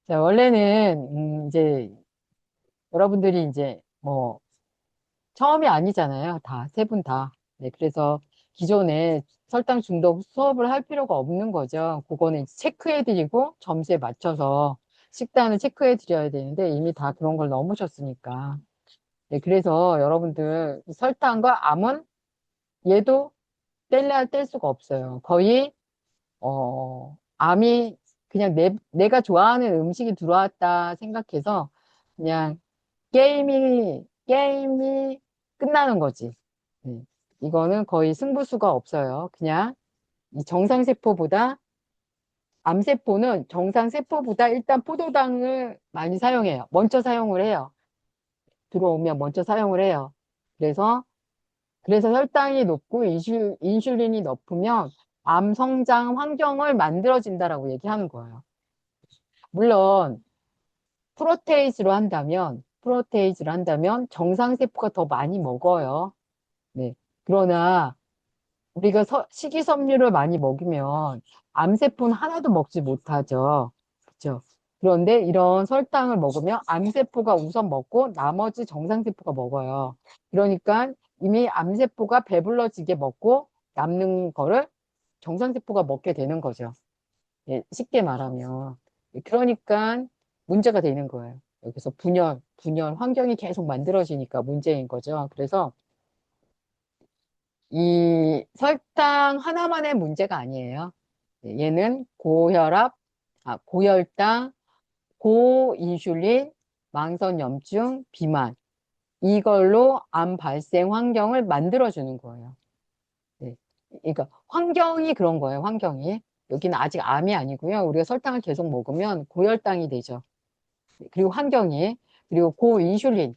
자, 원래는 이제 여러분들이 이제 뭐 처음이 아니잖아요. 다, 세 분 다. 네, 그래서 기존에 설탕 중독 수업을 할 필요가 없는 거죠. 그거는 이제 체크해드리고 점수에 맞춰서 식단을 체크해드려야 되는데 이미 다 그런 걸 넘으셨으니까. 네, 그래서 여러분들 설탕과 암은 얘도 뗄래야 뗄 수가 없어요. 거의, 암이 그냥 내가 좋아하는 음식이 들어왔다 생각해서 그냥 게임이 끝나는 거지. 네. 이거는 거의 승부수가 없어요. 그냥 이 정상세포보다, 암세포는 정상세포보다 일단 포도당을 많이 사용해요. 먼저 사용을 해요. 들어오면 먼저 사용을 해요. 그래서, 그래서 혈당이 높고 인슐린이 높으면 암 성장 환경을 만들어진다라고 얘기하는 거예요. 물론, 프로테이즈로 한다면 정상세포가 더 많이 먹어요. 네. 그러나 우리가 식이섬유를 많이 먹으면 암세포는 하나도 먹지 못하죠. 그렇죠? 그런데 이런 설탕을 먹으면 암세포가 우선 먹고 나머지 정상세포가 먹어요. 그러니까 이미 암세포가 배불러지게 먹고 남는 거를 정상세포가 먹게 되는 거죠. 예, 쉽게 말하면. 그러니까 문제가 되는 거예요. 여기서 분열 환경이 계속 만들어지니까 문제인 거죠. 그래서 이 설탕 하나만의 문제가 아니에요. 얘는 고혈당, 고인슐린, 망성염증, 비만. 이걸로 암 발생 환경을 만들어주는 거예요. 네. 그러니까 환경이 그런 거예요, 환경이. 여기는 아직 암이 아니고요. 우리가 설탕을 계속 먹으면 고혈당이 되죠. 그리고 환경이, 그리고 고인슐린.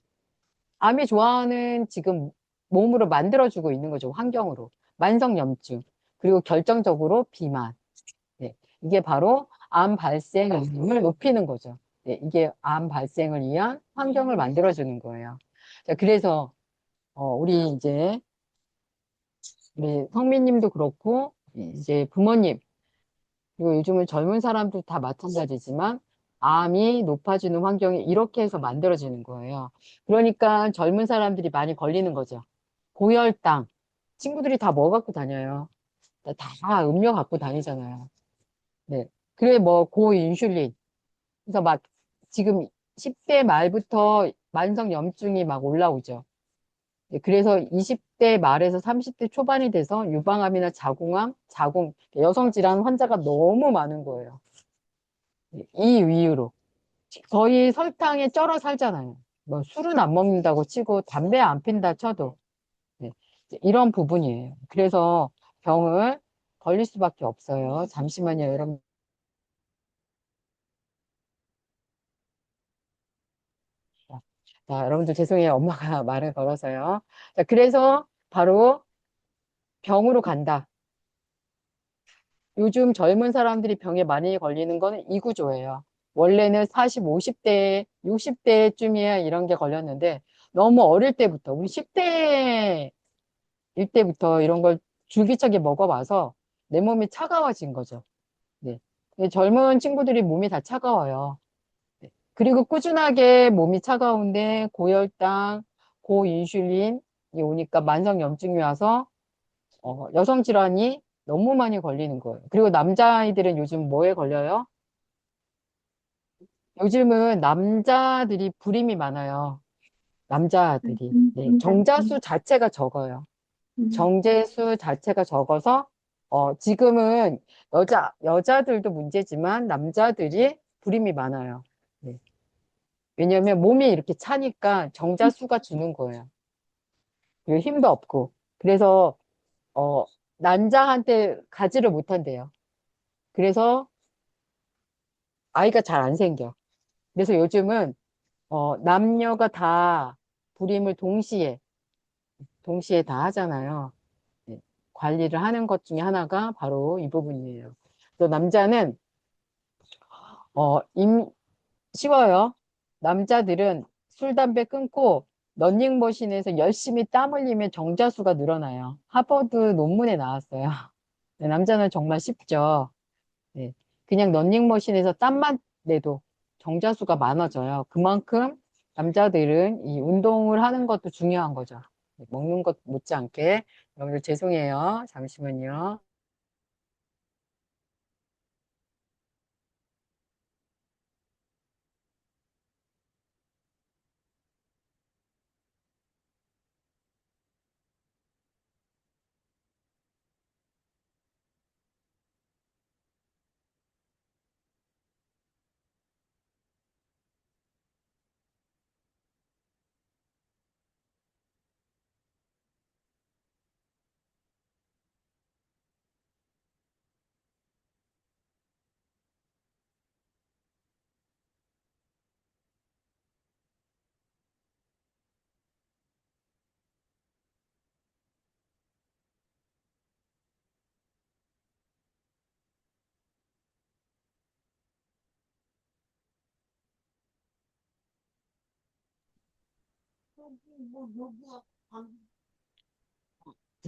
암이 좋아하는 지금 몸으로 만들어주고 있는 거죠. 환경으로. 만성염증. 그리고 결정적으로 비만. 네. 이게 바로 암 발생을 높이는 거죠. 네. 이게 암 발생을 위한 환경을 만들어주는 거예요. 자, 그래서, 우리 이제, 우리 성민님도 그렇고, 이제 부모님, 그리고 요즘은 젊은 사람들 다 마찬가지지만, 암이 높아지는 환경이 이렇게 해서 만들어지는 거예요. 그러니까 젊은 사람들이 많이 걸리는 거죠. 고혈당. 친구들이 다 뭐 갖고 다녀요? 다 음료 갖고 다니잖아요. 네. 그래, 뭐, 고인슐린. 그래서 막, 지금 10대 말부터 만성 염증이 막 올라오죠. 네, 그래서 20대 말에서 30대 초반이 돼서 유방암이나 여성 질환 환자가 너무 많은 거예요. 네, 이 이유로. 거의 설탕에 쩔어 살잖아요. 뭐, 술은 안 먹는다고 치고, 담배 안 핀다 쳐도. 네, 이제 이런 부분이에요. 그래서 병을 걸릴 수밖에 없어요. 잠시만요, 여러분. 자, 여러분들 죄송해요. 엄마가 말을 걸어서요. 자, 그래서 바로 병으로 간다. 요즘 젊은 사람들이 병에 많이 걸리는 거는 이 구조예요. 원래는 40, 50대, 60대쯤이야 이런 게 걸렸는데 너무 어릴 때부터, 우리 10대일 때부터 이런 걸 줄기차게 먹어봐서 내 몸이 차가워진 거죠. 네. 근데 젊은 친구들이 몸이 다 차가워요. 네. 그리고 꾸준하게 몸이 차가운데 고혈당, 고인슐린이 오니까 만성염증이 와서 여성 질환이 너무 많이 걸리는 거예요. 그리고 남자아이들은 요즘 뭐에 걸려요? 요즘은 남자들이 불임이 많아요. 남자들이. 네, 정자수 자체가 적어요. 정제수 자체가 적어서, 지금은 여자들도 문제지만 남자들이 불임이 많아요. 네. 왜냐면 몸이 이렇게 차니까 정자수가 주는 거예요. 그리고 힘도 없고. 그래서, 어, 난자한테 가지를 못한대요. 그래서 아이가 잘 안 생겨. 그래서 요즘은, 남녀가 다 불임을 동시에 다 하잖아요. 네. 관리를 하는 것 중에 하나가 바로 이 부분이에요. 또 남자는, 쉬워요. 남자들은 술, 담배 끊고 러닝머신에서 열심히 땀 흘리면 정자수가 늘어나요. 하버드 논문에 나왔어요. 네, 남자는 정말 쉽죠. 네. 그냥 러닝머신에서 땀만 내도 정자수가 많아져요. 그만큼 남자들은 이 운동을 하는 것도 중요한 거죠. 네, 먹는 것 못지않게. 여러분들 죄송해요. 잠시만요.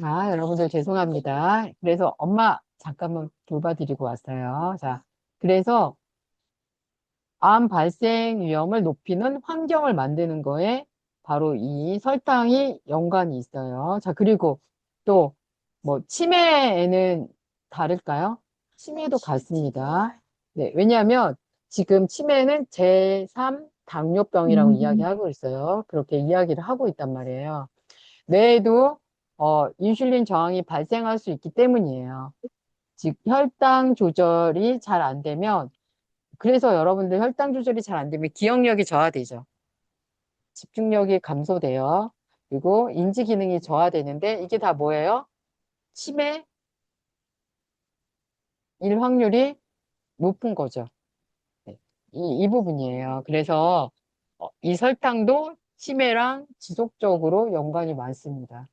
자, 여러분들 죄송합니다. 그래서 엄마 잠깐만 돌봐드리고 왔어요. 자, 그래서 암 발생 위험을 높이는 환경을 만드는 거에 바로 이 설탕이 연관이 있어요. 자, 그리고 또 뭐 치매에는 다를까요? 치매도 같습니다. 네, 왜냐하면 지금 치매는 제3 당뇨병이라고 이야기하고 있어요. 그렇게 이야기를 하고 있단 말이에요. 뇌에도 인슐린 저항이 발생할 수 있기 때문이에요. 즉 혈당 조절이 잘 안 되면 그래서 여러분들 혈당 조절이 잘 안 되면 기억력이 저하되죠. 집중력이 감소돼요. 그리고 인지 기능이 저하되는데 이게 다 뭐예요? 치매일 확률이 높은 거죠. 네. 이 부분이에요. 그래서 이 설탕도 치매랑 지속적으로 연관이 많습니다.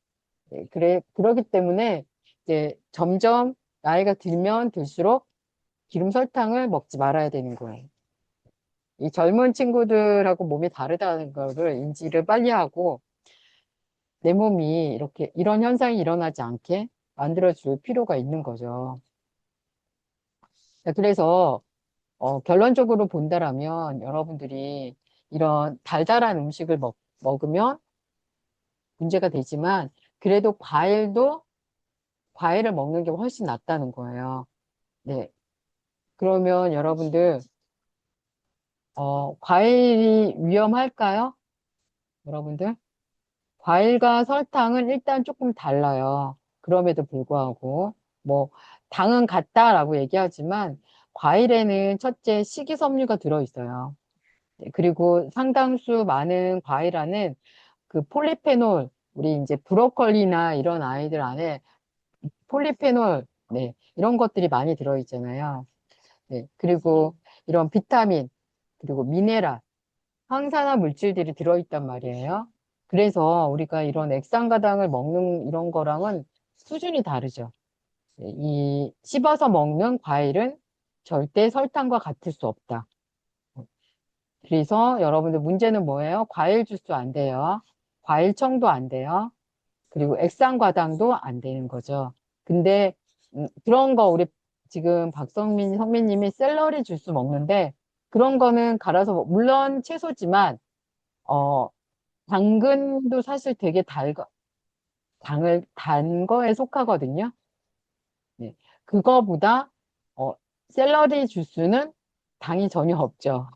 네, 그러기 때문에 이제 점점 나이가 들면 들수록 기름 설탕을 먹지 말아야 되는 거예요. 이 젊은 친구들하고 몸이 다르다는 거를 인지를 빨리 하고 내 몸이 이렇게 이런 현상이 일어나지 않게 만들어줄 필요가 있는 거죠. 자, 그래서 결론적으로 본다라면 여러분들이 이런 달달한 음식을 먹으면 문제가 되지만 그래도 과일을 먹는 게 훨씬 낫다는 거예요. 네. 그러면 여러분들 과일이 위험할까요? 여러분들? 과일과 설탕은 일단 조금 달라요. 그럼에도 불구하고, 뭐, 당은 같다라고 얘기하지만, 과일에는 첫째 식이섬유가 들어있어요. 네, 그리고 상당수 많은 과일 안은 그 폴리페놀, 우리 이제 브로콜리나 이런 아이들 안에 폴리페놀, 네, 이런 것들이 많이 들어있잖아요. 네, 그리고 이런 비타민, 그리고 미네랄, 항산화 물질들이 들어있단 말이에요. 그래서 우리가 이런 액상과당을 먹는 이런 거랑은 수준이 다르죠. 이 씹어서 먹는 과일은 절대 설탕과 같을 수 없다. 그래서 여러분들 문제는 뭐예요? 과일 주스 안 돼요. 과일청도 안 돼요. 그리고 액상과당도 안 되는 거죠. 근데 그런 거 우리 지금 박성민 선배님이 샐러리 주스 먹는데 그런 거는 갈아서, 물론 채소지만, 어, 당근도 사실 되게 단 거에 속하거든요. 네. 그거보다, 어, 샐러리 주스는 당이 전혀 없죠.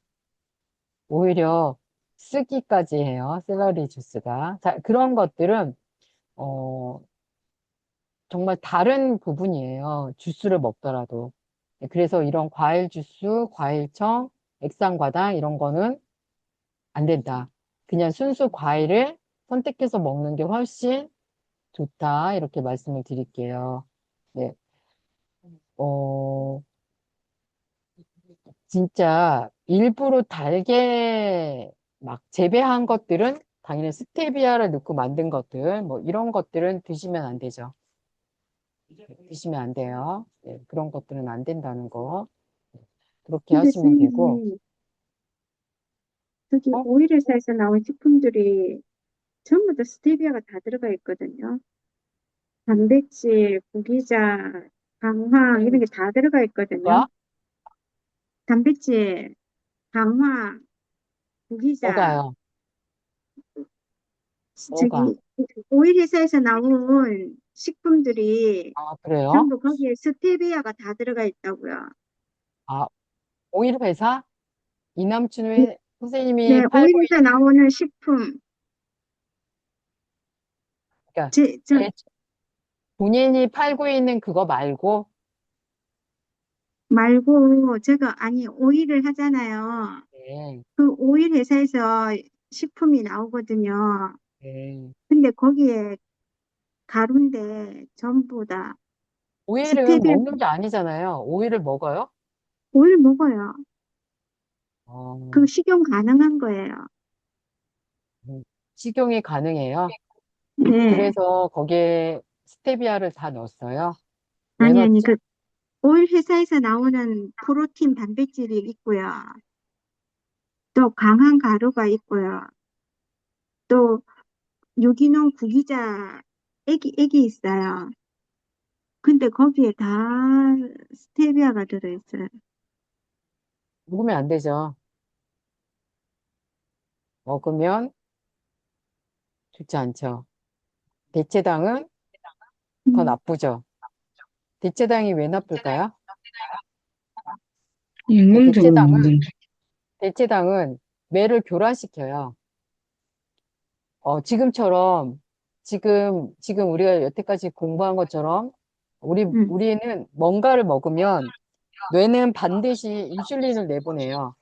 오히려 쓰기까지 해요. 샐러리 주스가. 자, 그런 것들은, 어, 정말 다른 부분이에요. 주스를 먹더라도. 네, 그래서 이런 과일 주스, 과일청, 액상과당 이런 거는 안 된다. 그냥 순수 과일을 선택해서 먹는 게 훨씬 좋다. 이렇게 말씀을 드릴게요. 네. 어, 진짜 일부러 달게 막 재배한 것들은 당연히 스테비아를 넣고 만든 것들, 뭐 이런 것들은 드시면 안 되죠. 드시면 안 돼요. 네, 그런 것들은 안 된다는 거. 그렇게 근데 하시면 되고, 선생님, 저기 어? 오일회사에서 나온 식품들이 전부 다 스테비아가 다 들어가 있거든요. 단백질, 구기자, 강황 이런 게 다 들어가 있거든요. 뭐가? 단백질, 강황, 구기자, 뭐가요? 뭐가? 저기 오일회사에서 나온 식품들이 아, 그래요? 전부 거기에 스테비아가 다 들어가 있다고요. 아, 오일 회사? 이남춘 선생님이 네, 팔고 오일에서 있는, 나오는 식품, 그러니까, 저 애- 본인이 팔고 있는 그거 말고, 말고 제가 아니 오일을 하잖아요. 네, 그 오일 회사에서 식품이 나오거든요. 네. 근데 거기에 가루인데 전부 다 오일은 스테비아 먹는 게 아니잖아요. 오일을 먹어요? 오일 먹어요. 그 어, 식용 가능한 거예요. 식용이 가능해요. 네. 그래서 거기에 스테비아를 다 넣었어요. 왜 아니, 넣었지? 그 오일 회사에서 나오는 프로틴 단백질이 있고요. 또 강한 가루가 있고요. 또 유기농 구기자 액이 있어요. 근데 거기에 다 스테비아가 들어있어요. 먹으면 안 되죠. 먹으면 좋지 않죠. 대체당은 더 음, 나쁘죠. 대체당이 왜 나쁠까요? 네, 인공적으로 만든. 대체당은 뇌를 교란시켜요. 지금처럼, 지금 우리가 여태까지 공부한 것처럼, 음, 우리는 뭔가를 먹으면 뇌는 반드시 인슐린을 내보내요.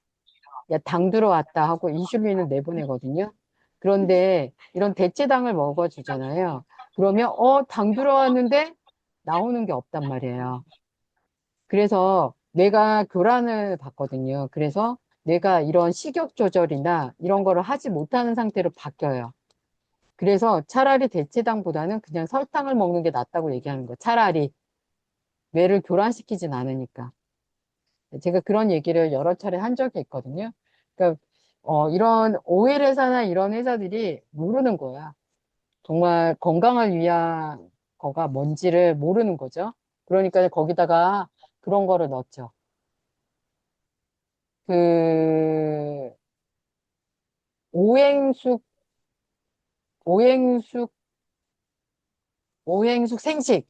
야, 당 들어왔다 하고 인슐린을 내보내거든요. 그런데 이런 대체당을 먹어주잖아요. 그러면, 당 들어왔는데 나오는 게 없단 말이에요. 그래서 뇌가 교란을 받거든요. 그래서 뇌가 이런 식욕 조절이나 이런 거를 하지 못하는 상태로 바뀌어요. 그래서 차라리 대체당보다는 그냥 설탕을 먹는 게 낫다고 얘기하는 거예요. 차라리 뇌를 교란시키진 않으니까. 제가 그런 얘기를 여러 차례 한 적이 있거든요. 그러니까 이런 오일 회사나 이런 회사들이 모르는 거야. 정말 건강을 위한 거가 뭔지를 모르는 거죠. 그러니까 거기다가 그런 거를 넣었죠. 그 오행숙 오행숙 오행숙 생식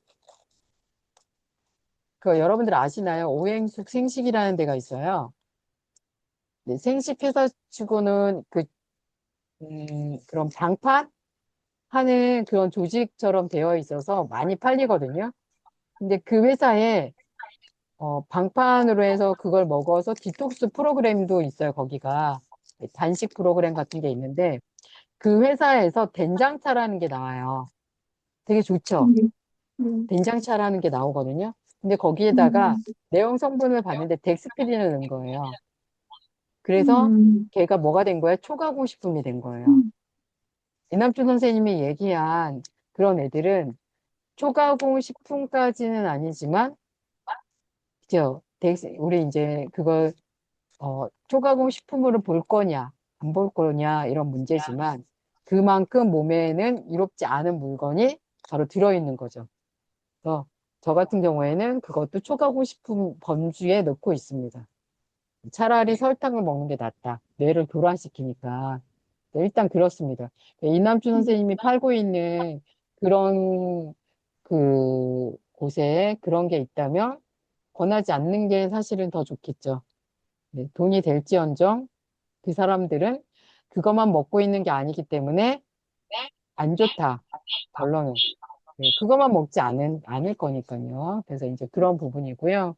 그 여러분들 아시나요? 오행숙 생식이라는 데가 있어요. 네, 생식 회사 치고는 그런 방판 하는 그런 조직처럼 되어 있어서 많이 팔리거든요. 근데 그 회사에 방판으로 해서 그걸 먹어서 디톡스 프로그램도 있어요, 거기가. 네, 단식 프로그램 같은 게 있는데 그 회사에서 된장차라는 게 나와요. 되게 좋죠. 음, 음, 된장차라는 게 나오거든요. 근데 거기에다가 음, 내용 성분을 봤는데 덱스피린을 넣은 거예요. 그래서 음, 걔가 뭐가 된 거예요? 초가공식품이 된 거예요. 음, 이남준 선생님이 얘기한 그런 애들은 초가공식품까지는 아니지만, 그죠? 우리 이제 그걸, 초가공식품으로 볼 거냐, 안 볼 거냐, 이런 문제지만, 그만큼 몸에는 이롭지 않은 물건이 바로 들어있는 거죠. 그래서 저 같은 경우에는 그것도 초가공식품 범주에 넣고 있습니다. 차라리 설탕을 먹는 게 낫다. 뇌를 교란시키니까. 네, 일단 그렇습니다. 네, 이남주 선생님이 팔고 있는 그런 곳에 그런 게 있다면 권하지 않는 게 사실은 더 좋겠죠. 네, 돈이 될지언정 그 사람들은 그것만 먹고 있는 게 아니기 때문에 안 좋다. 결론은. 네, 그것만 먹지 않을 거니까요. 그래서 이제 그런 부분이고요.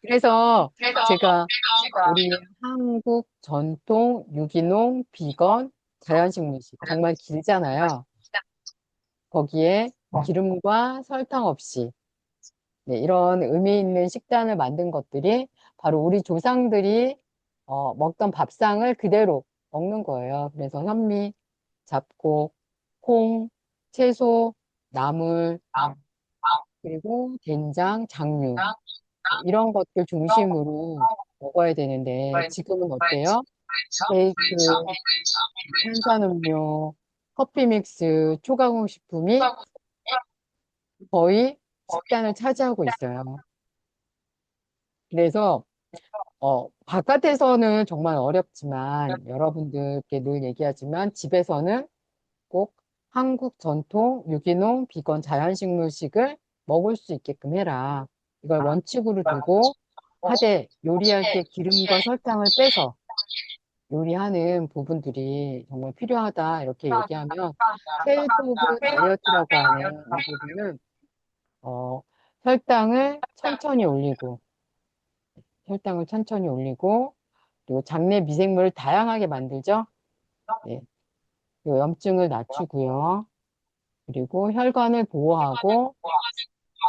그래서 제가 우리 한국 전통 유기농 비건 자연식물식 정말 길잖아요. 거기에 기름과 설탕 없이 네, 이런 의미 있는 식단을 만든 것들이 바로 우리 조상들이 먹던 밥상을 그대로 먹는 거예요. 그래서 현미, 잡곡, 콩, 채소, 나물, 그리고 된장, 장류 이런 것들 중심으로 먹어야 되는데 지금은 어때요? 케이크, 탄산음료, 커피 믹스, 초가공 식품이 거의 식단을 차지하고 있어요. 그래서 바깥에서는 정말 어렵지만 여러분들께 늘 얘기하지만 집에서는 꼭 한국 전통 유기농 비건 자연식물식을 먹을 수 있게끔 해라. 이걸 원칙으로 두고 하되 요리할 때 기름과 설탕을 빼서 요리하는 부분들이 정말 필요하다 이렇게 얘기하면 셀프 오브 다이어트라고 하는 이 부분은 어, 혈당을 천천히 올리고 혈당을 천천히 올리고 그리고 장내 미생물을 다양하게 만들죠. 네, 그리고 염증을 낮추고요. 그리고 혈관을 보호하고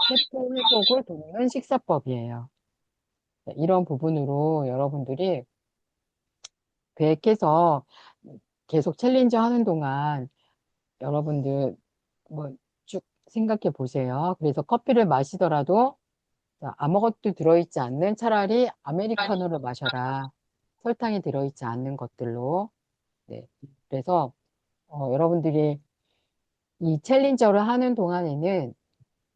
세포 회복을 돕는 식사법이에요. 네, 이런 부분으로 여러분들이 계획해서 계속 챌린저 하는 동안 여러분들 뭐 쭉 생각해 보세요. 그래서 커피를 마시더라도 자, 아무것도 들어있지 않는 차라리 아메리카노를 마셔라. 설탕이 들어있지 않는 것들로. 네. 그래서 여러분들이 이 챌린저를 하는 동안에는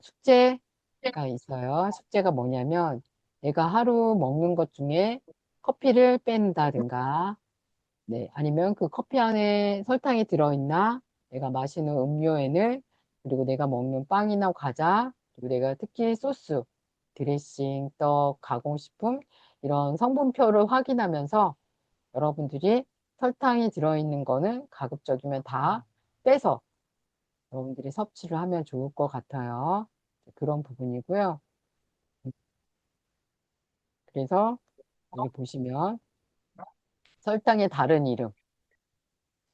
숙제가 있어요. 숙제가 뭐냐면 내가 하루 먹는 것 중에 커피를 뺀다든가 네, 아니면 그 커피 안에 설탕이 들어있나? 내가 마시는 음료에는, 그리고 내가 먹는 빵이나 과자, 그리고 내가 특히 소스, 드레싱, 떡, 가공식품, 이런 성분표를 확인하면서 여러분들이 설탕이 들어있는 거는 가급적이면 다 빼서 여러분들이 섭취를 하면 좋을 것 같아요. 그런 부분이고요. 그래서 여기 보시면 설탕의 다른 이름.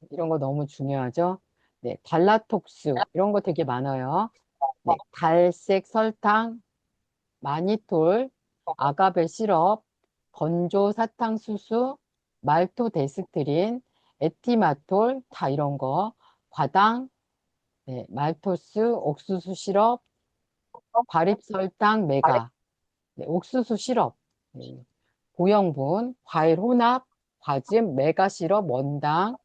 이런 거 너무 중요하죠? 네, 달라톡스 이런 거 되게 많아요. 네, 달색 설탕, 마니톨, 아가베 시럽, 건조 사탕수수, 말토데스트린, 에티마톨 다 이런 거, 과당, 네, 말토스, 옥수수 시럽, 과립설탕, 메가, 네, 옥수수 시럽, 네, 고형분, 과일 혼합, 과즙, 메가 시럽, 원당,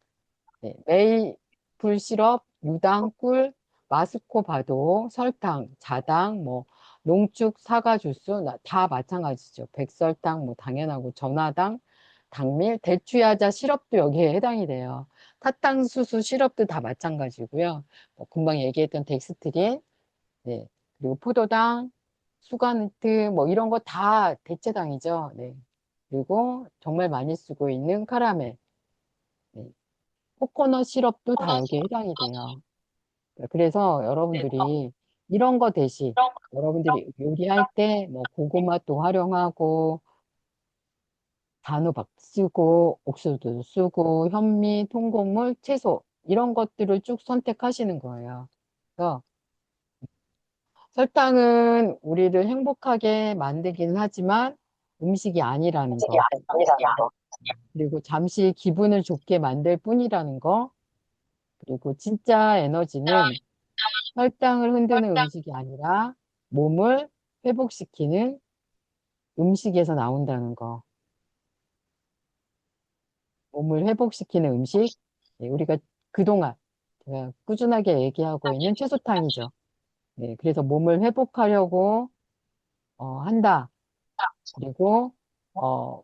네, 메이플 시럽, 유당, 꿀, 마스코바도, 설탕, 자당, 뭐 농축 사과 주스 다 마찬가지죠. 백설탕 뭐 당연하고 전화당, 당밀, 대추야자 시럽도 여기에 해당이 돼요. 사탕수수 시럽도 다 마찬가지고요. 금방 얘기했던 덱스트린, 네, 그리고 포도당, 수가누트 뭐 이런 거 다 대체당이죠. 네. 그리고 정말 많이 쓰고 있는 카라멜. 네. 코코넛 시럽도 다 여기에 해당이 돼요. 그래서 여러분들이 이런 거 대신 여러분들이 요리할 때 뭐 고구마도 활용하고 단호박 쓰고 옥수수도 쓰고 현미, 통곡물, 채소 이런 것들을 쭉 선택하시는 거예요. 그래서 설탕은 우리를 행복하게 만들기는 하지만 음식이 아니라는 거. 그리고 잠시 기분을 좋게 만들 뿐이라는 거. 그리고 진짜 에너지는 혈당을 흔드는 음식이 아니라 몸을 회복시키는 음식에서 나온다는 거. 몸을 회복시키는 음식. 네, 우리가 그동안 제가 꾸준하게 얘기하고 있는 채소탕이죠. 네, 그래서 몸을 회복하려고 한다. 그리고 어,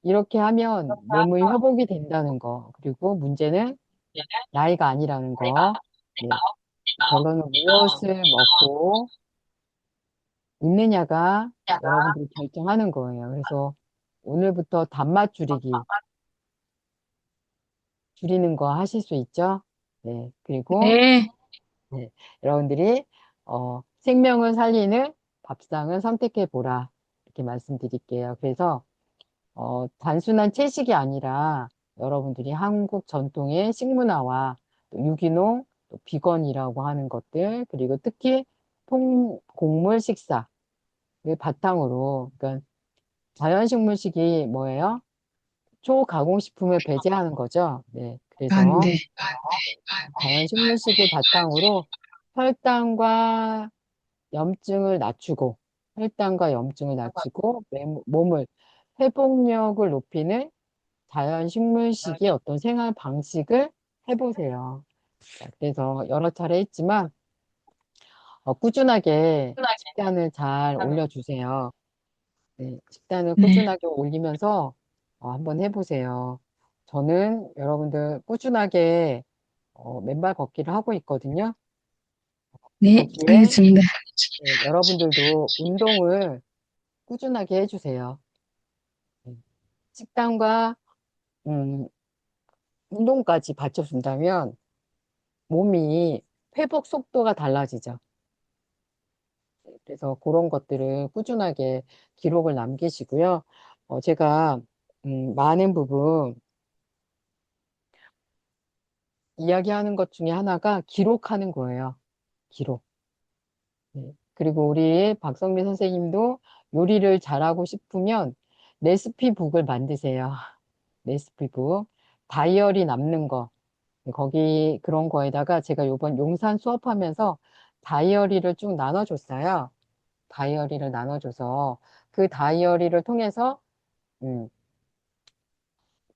이렇게 하면 몸의 회복이 된다는 거. 그리고 문제는 나이가 아니라는 거. 네. 결론은 무엇을 먹고 있느냐가 여러분들이 결정하는 거예요. 그래서 오늘부터 단맛 줄이는 거 하실 수 있죠? 네. 그리고 네, 네, 여러분들이 생명을 살리는 밥상을 선택해 보라 이렇게 말씀드릴게요. 그래서 단순한 채식이 아니라 여러분들이 한국 전통의 식문화와 또 유기농, 또 비건이라고 하는 것들, 그리고 특히 곡물 식사를 바탕으로, 그러니까 자연식물식이 뭐예요? 초가공식품을 배제하는 거죠. 네, 안 그래서 돼. 자연식물식을 바탕으로 혈당과 염증을 낮추고, 혈당과 염증을 낮추고, 몸을 회복력을 높이는 자연 식물식의 어떤 생활 방식을 해보세요. 자, 그래서 여러 차례 했지만 꾸준하게 식단을 잘 올려주세요. 네, 식단을 네, 꾸준하게 올리면서 한번 해보세요. 저는 여러분들 꾸준하게 맨발 걷기를 하고 있거든요. 네, 거기에 알겠습니다. 네, 여러분들도 운동을 꾸준하게 해주세요. 네, 식단과 음, 운동까지 받쳐준다면 몸이 회복 속도가 달라지죠. 그래서 그런 것들을 꾸준하게 기록을 남기시고요. 제가 많은 부분 이야기하는 것 중에 하나가 기록하는 거예요. 기록. 네. 그리고 우리 박성민 선생님도 요리를 잘하고 싶으면 레시피북을 만드세요. 레시피북. 다이어리 남는 거. 거기 그런 거에다가 제가 요번 용산 수업하면서 다이어리를 쭉 나눠줬어요. 다이어리를 나눠줘서 그 다이어리를 통해서 음,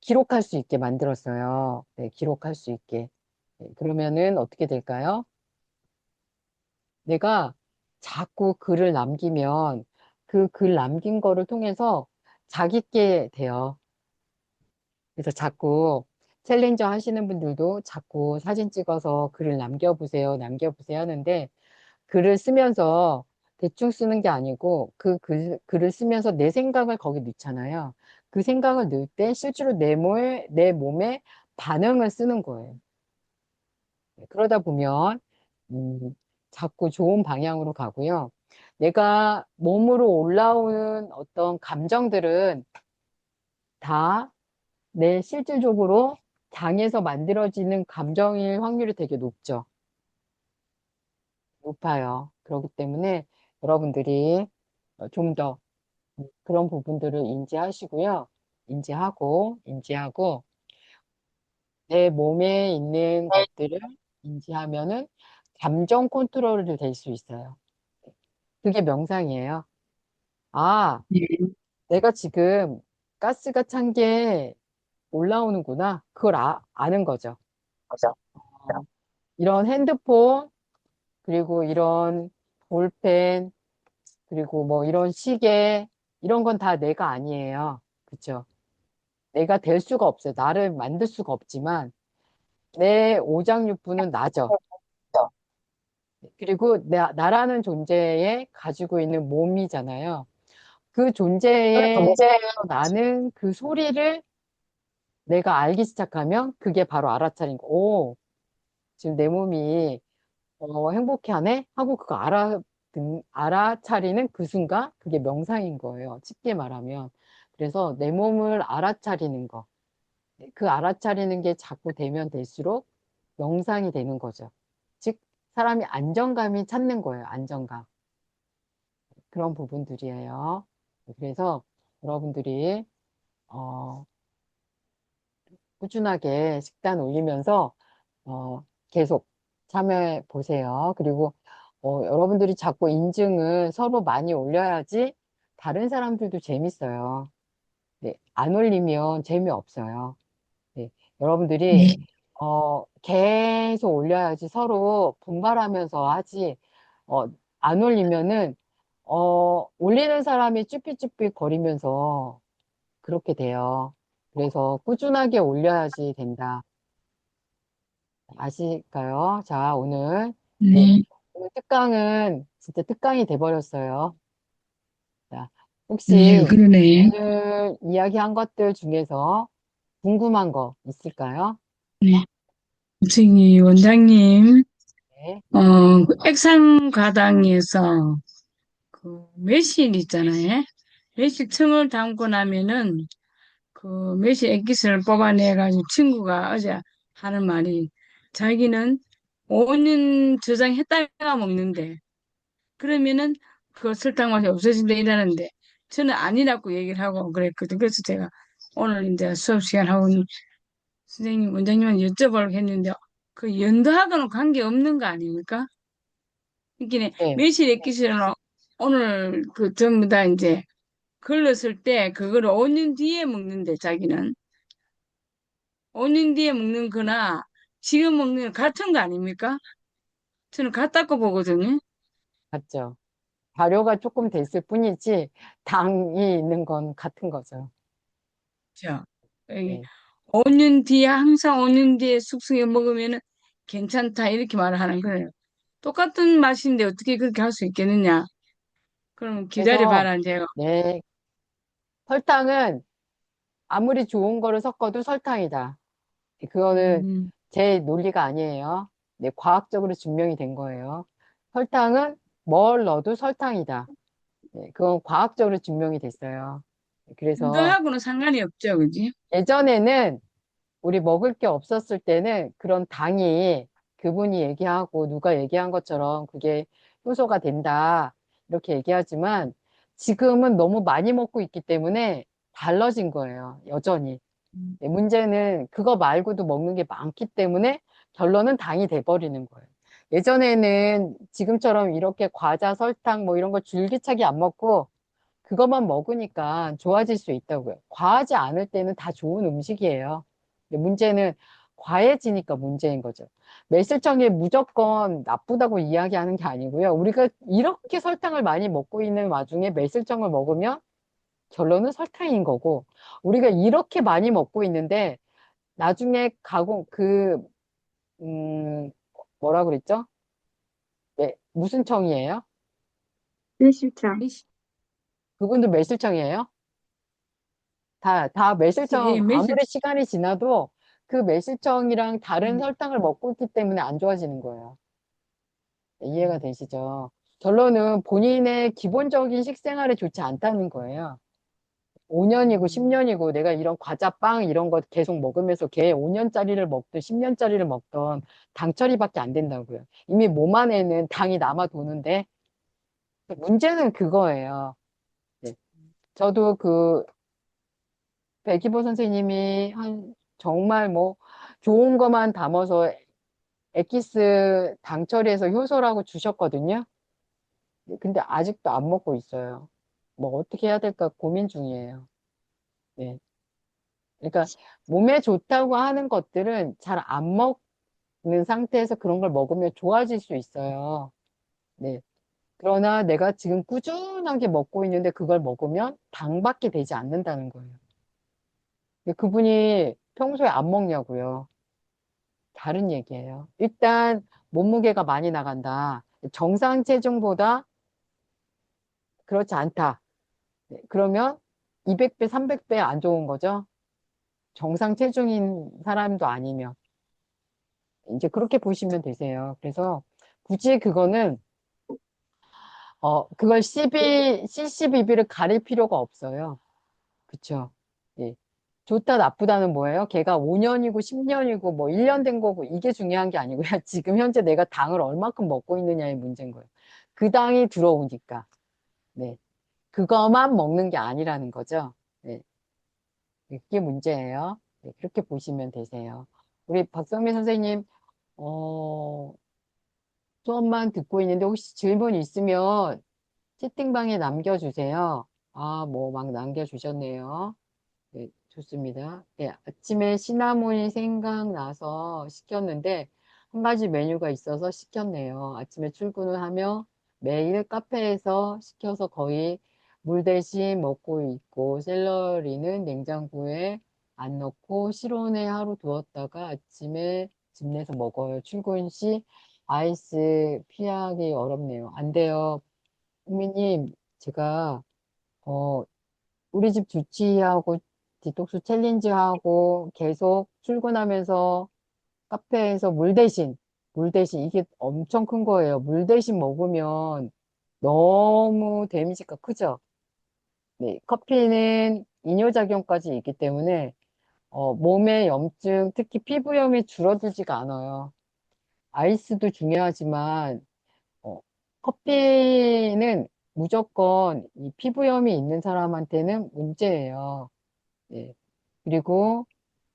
기록할 수 있게 만들었어요. 네, 기록할 수 있게. 네, 그러면은 어떻게 될까요? 내가 자꾸 글을 남기면 그 글 남긴 거를 통해서 자기께 돼요. 그래서 자꾸 챌린저 하시는 분들도 자꾸 사진 찍어서 글을 남겨보세요, 남겨보세요 하는데 글을 쓰면서 대충 쓰는 게 아니고 글을 쓰면서 내 생각을 거기 넣잖아요. 그 생각을 넣을 때 실제로 내 몸에 반응을 쓰는 거예요. 그러다 보면 자꾸 좋은 방향으로 가고요. 내가 몸으로 올라오는 어떤 감정들은 다 내 실질적으로 장에서 만들어지는 감정일 확률이 되게 높아요. 그렇기 때문에 여러분들이 좀 더 그런 부분들을 인지하시고요. 인지하고 내 몸에 있는 것들을 인지하면은 감정 컨트롤이 될 수 있어요. 그게 명상이에요. 아, 네, 내가 지금 가스가 찬 게 올라오는구나. 그걸 아는 거죠. 어, 이런 핸드폰, 그리고 이런 볼펜, 그리고 뭐 이런 시계, 이런 건 다 내가 아니에요. 그쵸? 내가 될 수가 없어요. 나를 만들 수가 없지만, 내 오장육부는 나죠. 그리고 나라는 존재에 가지고 있는 몸이잖아요. 그 존재에 나는 그 소리를 내가 알기 시작하면 그게 바로 알아차린 거. 오, 지금 내 몸이 행복해하네? 하고 그거 알아차리는 그 순간 그게 명상인 거예요. 쉽게 말하면. 그래서 내 몸을 알아차리는 거. 그 알아차리는 게 자꾸 되면 될수록 명상이 되는 거죠. 즉, 사람이 안정감이 찾는 거예요. 안정감. 그런 부분들이에요. 그래서 여러분들이 어, 꾸준하게 식단 올리면서 계속 참여해 보세요. 그리고 여러분들이 자꾸 인증을 서로 많이 올려야지 다른 사람들도 재밌어요. 네, 안 올리면 재미없어요. 네, 여러분들이 네, 계속 올려야지 서로 분발하면서 하지 어, 안 올리면은 올리는 사람이 쭈삣쭈삣 거리면서 그렇게 돼요. 그래서 꾸준하게 올려야지 된다. 아실까요? 자, 네, 네, 오늘 특강은 진짜 특강이 돼버렸어요. 자, 네, 혹시 그러네. 오늘 이야기한 것들 중에서 궁금한 거 있을까요? 네. 저기 원장님, 네, 그 액상가당에서 그 매실 있잖아요. 매실청을 담고 나면은 그 매실 액기스를 뽑아내가지고 친구가 어제 하는 말이 자기는 5년 저장했다가 먹는데 그러면은 그 설탕 맛이 없어진다 이러는데 저는 아니라고 얘기를 하고 그랬거든요. 그래서 제가 오늘 이제 수업 시간 하고 선생님, 원장님한테 여쭤보려고 했는데 그 연도하고는 관계없는 거 아닙니까? 그러니까 네, 매실 액기스는 오늘 그 전부 다 이제 걸렀을 때 그거를 5년 뒤에 먹는데 자기는 5년 뒤에 먹는 거나 지금 먹는 거 같은 거 아닙니까? 저는 같다고 보거든요. 맞죠. 발효가 조금 됐을 뿐이지 당이 있는 건 같은 거죠. 죠 ね、5년 뒤에 항상 5년 뒤에 숙성해 먹으면은 괜찮다 이렇게 말을 하는 거예요. 똑같은 맛인데 어떻게 그렇게 할 수 있겠느냐? 그럼 그래서 기다려봐라 제가. 네, 설탕은 아무리 좋은 거를 섞어도 설탕이다. 그거는 음, 제 논리가 아니에요. 네, 과학적으로 증명이 된 거예요. 설탕은 뭘 넣어도 설탕이다. 네, 그건 과학적으로 증명이 됐어요. 그래서 운동하고는 상관이 없죠, 그지? 예전에는 우리 먹을 게 없었을 때는 그런 당이 그분이 얘기하고 누가 얘기한 것처럼 그게 효소가 된다. 이렇게 얘기하지만 지금은 너무 많이 먹고 있기 때문에 달라진 거예요. 여전히. 음. 네, 문제는 그거 말고도 먹는 게 많기 때문에 결론은 당이 돼버리는 거예요. 예전에는 지금처럼 이렇게 과자, 설탕 뭐 이런 거 줄기차게 안 먹고 그것만 먹으니까 좋아질 수 있다고요. 과하지 않을 때는 다 좋은 음식이에요. 근데 문제는 과해지니까 문제인 거죠. 매실청이 무조건 나쁘다고 이야기하는 게 아니고요. 우리가 이렇게 설탕을 많이 먹고 있는 와중에 매실청을 먹으면 결론은 설탕인 거고, 우리가 이렇게 많이 먹고 있는데 나중에 음, 뭐라 그랬죠? 네, 무슨 청이에요? 매실청. 매실, 그분도 매실청이에요? 다 예, 매실청, 매실, 아무리 시간이 지나도 그 매실청이랑 다른 음, 설탕을 먹고 있기 때문에 안 좋아지는 거예요. 네, 이해가 되시죠? 결론은 본인의 기본적인 식생활에 좋지 않다는 거예요. 5년이고 음, 10년이고 내가 이런 과자, 빵 이런 거 계속 먹으면서 걔 5년짜리를 먹든 10년짜리를 먹던 당 처리밖에 안 된다고요. 이미 몸 안에는 당이 남아 도는데 문제는 그거예요. 네. 저도 그 백이보 선생님이 정말 뭐 좋은 것만 담아서 엑기스 당 처리해서 효소라고 주셨거든요. 근데 아직도 안 먹고 있어요. 뭐 어떻게 해야 될까 고민 중이에요. 네. 그러니까 몸에 좋다고 하는 것들은 잘 안 먹는 상태에서 그런 걸 먹으면 좋아질 수 있어요. 네. 그러나 내가 지금 꾸준하게 먹고 있는데 그걸 먹으면 당밖에 되지 않는다는 거예요. 근데 그분이 평소에 안 먹냐고요. 다른 얘기예요. 일단 몸무게가 많이 나간다. 정상 체중보다 그렇지 않다. 네, 그러면 200배, 300배 안 좋은 거죠. 정상 체중인 사람도 아니면. 이제 그렇게 보시면 되세요. 그래서 굳이 그거는, 그걸 CCBB를 가릴 필요가 없어요. 그쵸? 예. 좋다, 나쁘다는 뭐예요? 걔가 5년이고 10년이고 뭐 1년 된 거고 이게 중요한 게 아니고요. 지금 현재 내가 당을 얼마큼 먹고 있느냐의 문제인 거예요. 그 당이 들어오니까. 네. 그거만 먹는 게 아니라는 거죠. 네. 그게 문제예요. 네. 그렇게 보시면 되세요. 우리 박성민 선생님, 어, 수업만 듣고 있는데 혹시 질문 있으면 채팅방에 남겨주세요. 아, 뭐 막 남겨주셨네요. 네, 좋습니다. 네, 아침에 시나몬이 생각나서 시켰는데 한 가지 메뉴가 있어서 시켰네요. 아침에 출근을 하며 매일 카페에서 시켜서 거의 물 대신 먹고 있고, 샐러리는 냉장고에 안 넣고 실온에 하루 두었다가 아침에 집 내서 먹어요. 출근 시 아이스 피하기 어렵네요. 안 돼요. 국민님, 제가, 어, 우리 집 주치하고 디톡스 챌린지 하고 계속 출근하면서 카페에서 물 대신 이게 엄청 큰 거예요. 물 대신 먹으면 너무 데미지가 크죠? 네, 커피는 이뇨작용까지 있기 때문에 몸의 염증, 특히 피부염이 줄어들지가 않아요. 아이스도 중요하지만 어, 커피는 무조건 이 피부염이 있는 사람한테는 문제예요. 네. 그리고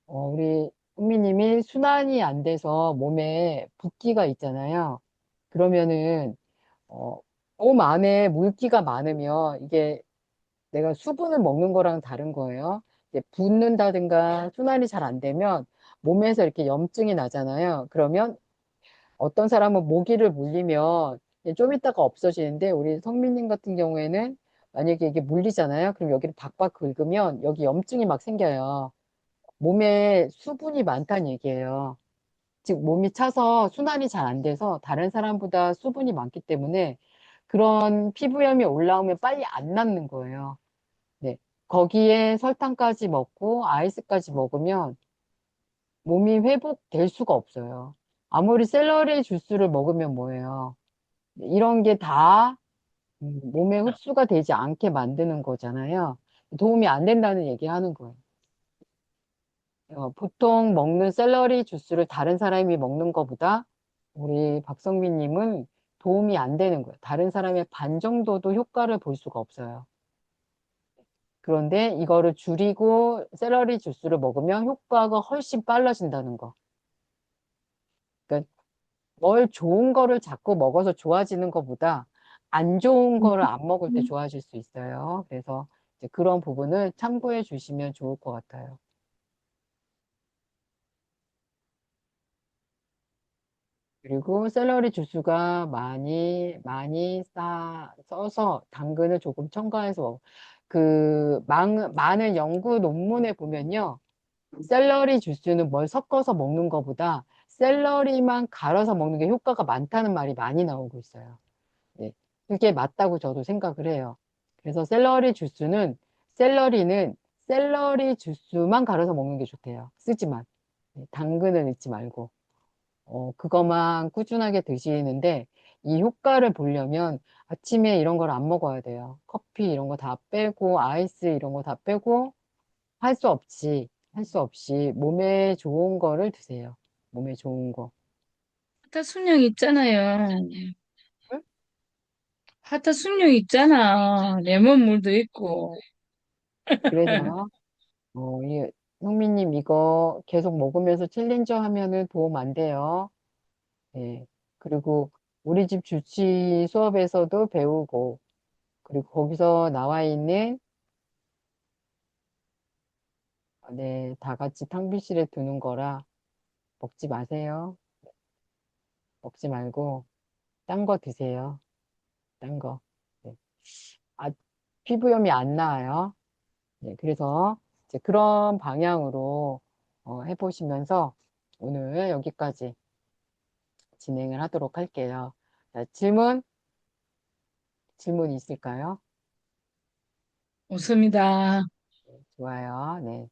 우리 은미님이 순환이 안 돼서 몸에 붓기가 있잖아요. 그러면은 어, 몸 안에 물기가 많으면 이게 내가 수분을 먹는 거랑 다른 거예요. 이제 붓는다든가 순환이 잘 안 되면 몸에서 이렇게 염증이 나잖아요. 그러면 어떤 사람은 모기를 물리면 이제 좀 있다가 없어지는데 우리 성민님 같은 경우에는 만약에 이게 물리잖아요. 그럼 여기를 박박 긁으면 여기 염증이 막 생겨요. 몸에 수분이 많다는 얘기예요. 즉 몸이 차서 순환이 잘 안 돼서 다른 사람보다 수분이 많기 때문에 그런 피부염이 올라오면 빨리 안 낫는 거예요. 네. 거기에 설탕까지 먹고 아이스까지 먹으면 몸이 회복될 수가 없어요. 아무리 샐러리 주스를 먹으면 뭐예요? 이런 게 다 몸에 흡수가 되지 않게 만드는 거잖아요. 도움이 안 된다는 얘기 하는 거예요. 보통 먹는 샐러리 주스를 다른 사람이 먹는 것보다 우리 박성민님은 도움이 안 되는 거예요. 다른 사람의 반 정도도 효과를 볼 수가 없어요. 그런데 이거를 줄이고 샐러리 주스를 먹으면 효과가 훨씬 빨라진다는 거. 그러니까 뭘 좋은 거를 자꾸 먹어서 좋아지는 것보다 안 좋은 거를 안 먹을 때 좋아질 수 있어요. 그래서 이제 그런 부분을 참고해 주시면 좋을 것 같아요. 그리고 샐러리 주스가 많이 써서 당근을 조금 첨가해서 많은 연구 논문에 보면요. 샐러리 주스는 뭘 섞어서 먹는 것보다 샐러리만 갈아서 먹는 게 효과가 많다는 말이 많이 나오고 있어요. 네. 그게 맞다고 저도 생각을 해요. 그래서 샐러리는 샐러리 주스만 갈아서 먹는 게 좋대요. 쓰지만. 네, 당근을 넣지 말고. 그것만 꾸준하게 드시는데 이 효과를 보려면 아침에 이런 걸 안 먹어야 돼요. 커피 이런 거 다 빼고 아이스 이런 거 다 빼고 할 수 없이 몸에 좋은 거를 드세요. 몸에 좋은 거. 하타순영 있잖아요. 응? 하타순영 있잖아. 레몬물도 있고. 그래서 이 형민님 이거 계속 먹으면서 챌린저 하면은 도움 안 돼요. 네. 그리고 우리 집 주치 수업에서도 배우고 그리고 거기서 나와 있는 네, 다 같이 탕비실에 두는 거라 먹지 마세요. 먹지 말고 딴 거 드세요. 딴 거. 네. 아, 피부염이 안 나아요. 네, 그래서 이제 그런 방향으로 해보시면서 오늘 여기까지 진행을 하도록 할게요. 자, 질문 있을까요? 좋습니다. 좋아요. 네.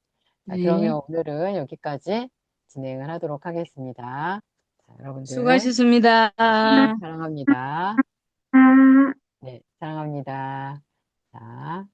자, 네. 그러면 오늘은 여기까지 진행을 하도록 하겠습니다. 자, 여러분들, 수고하셨습니다. 사랑합니다. 아, 네, 사랑합니다. 자.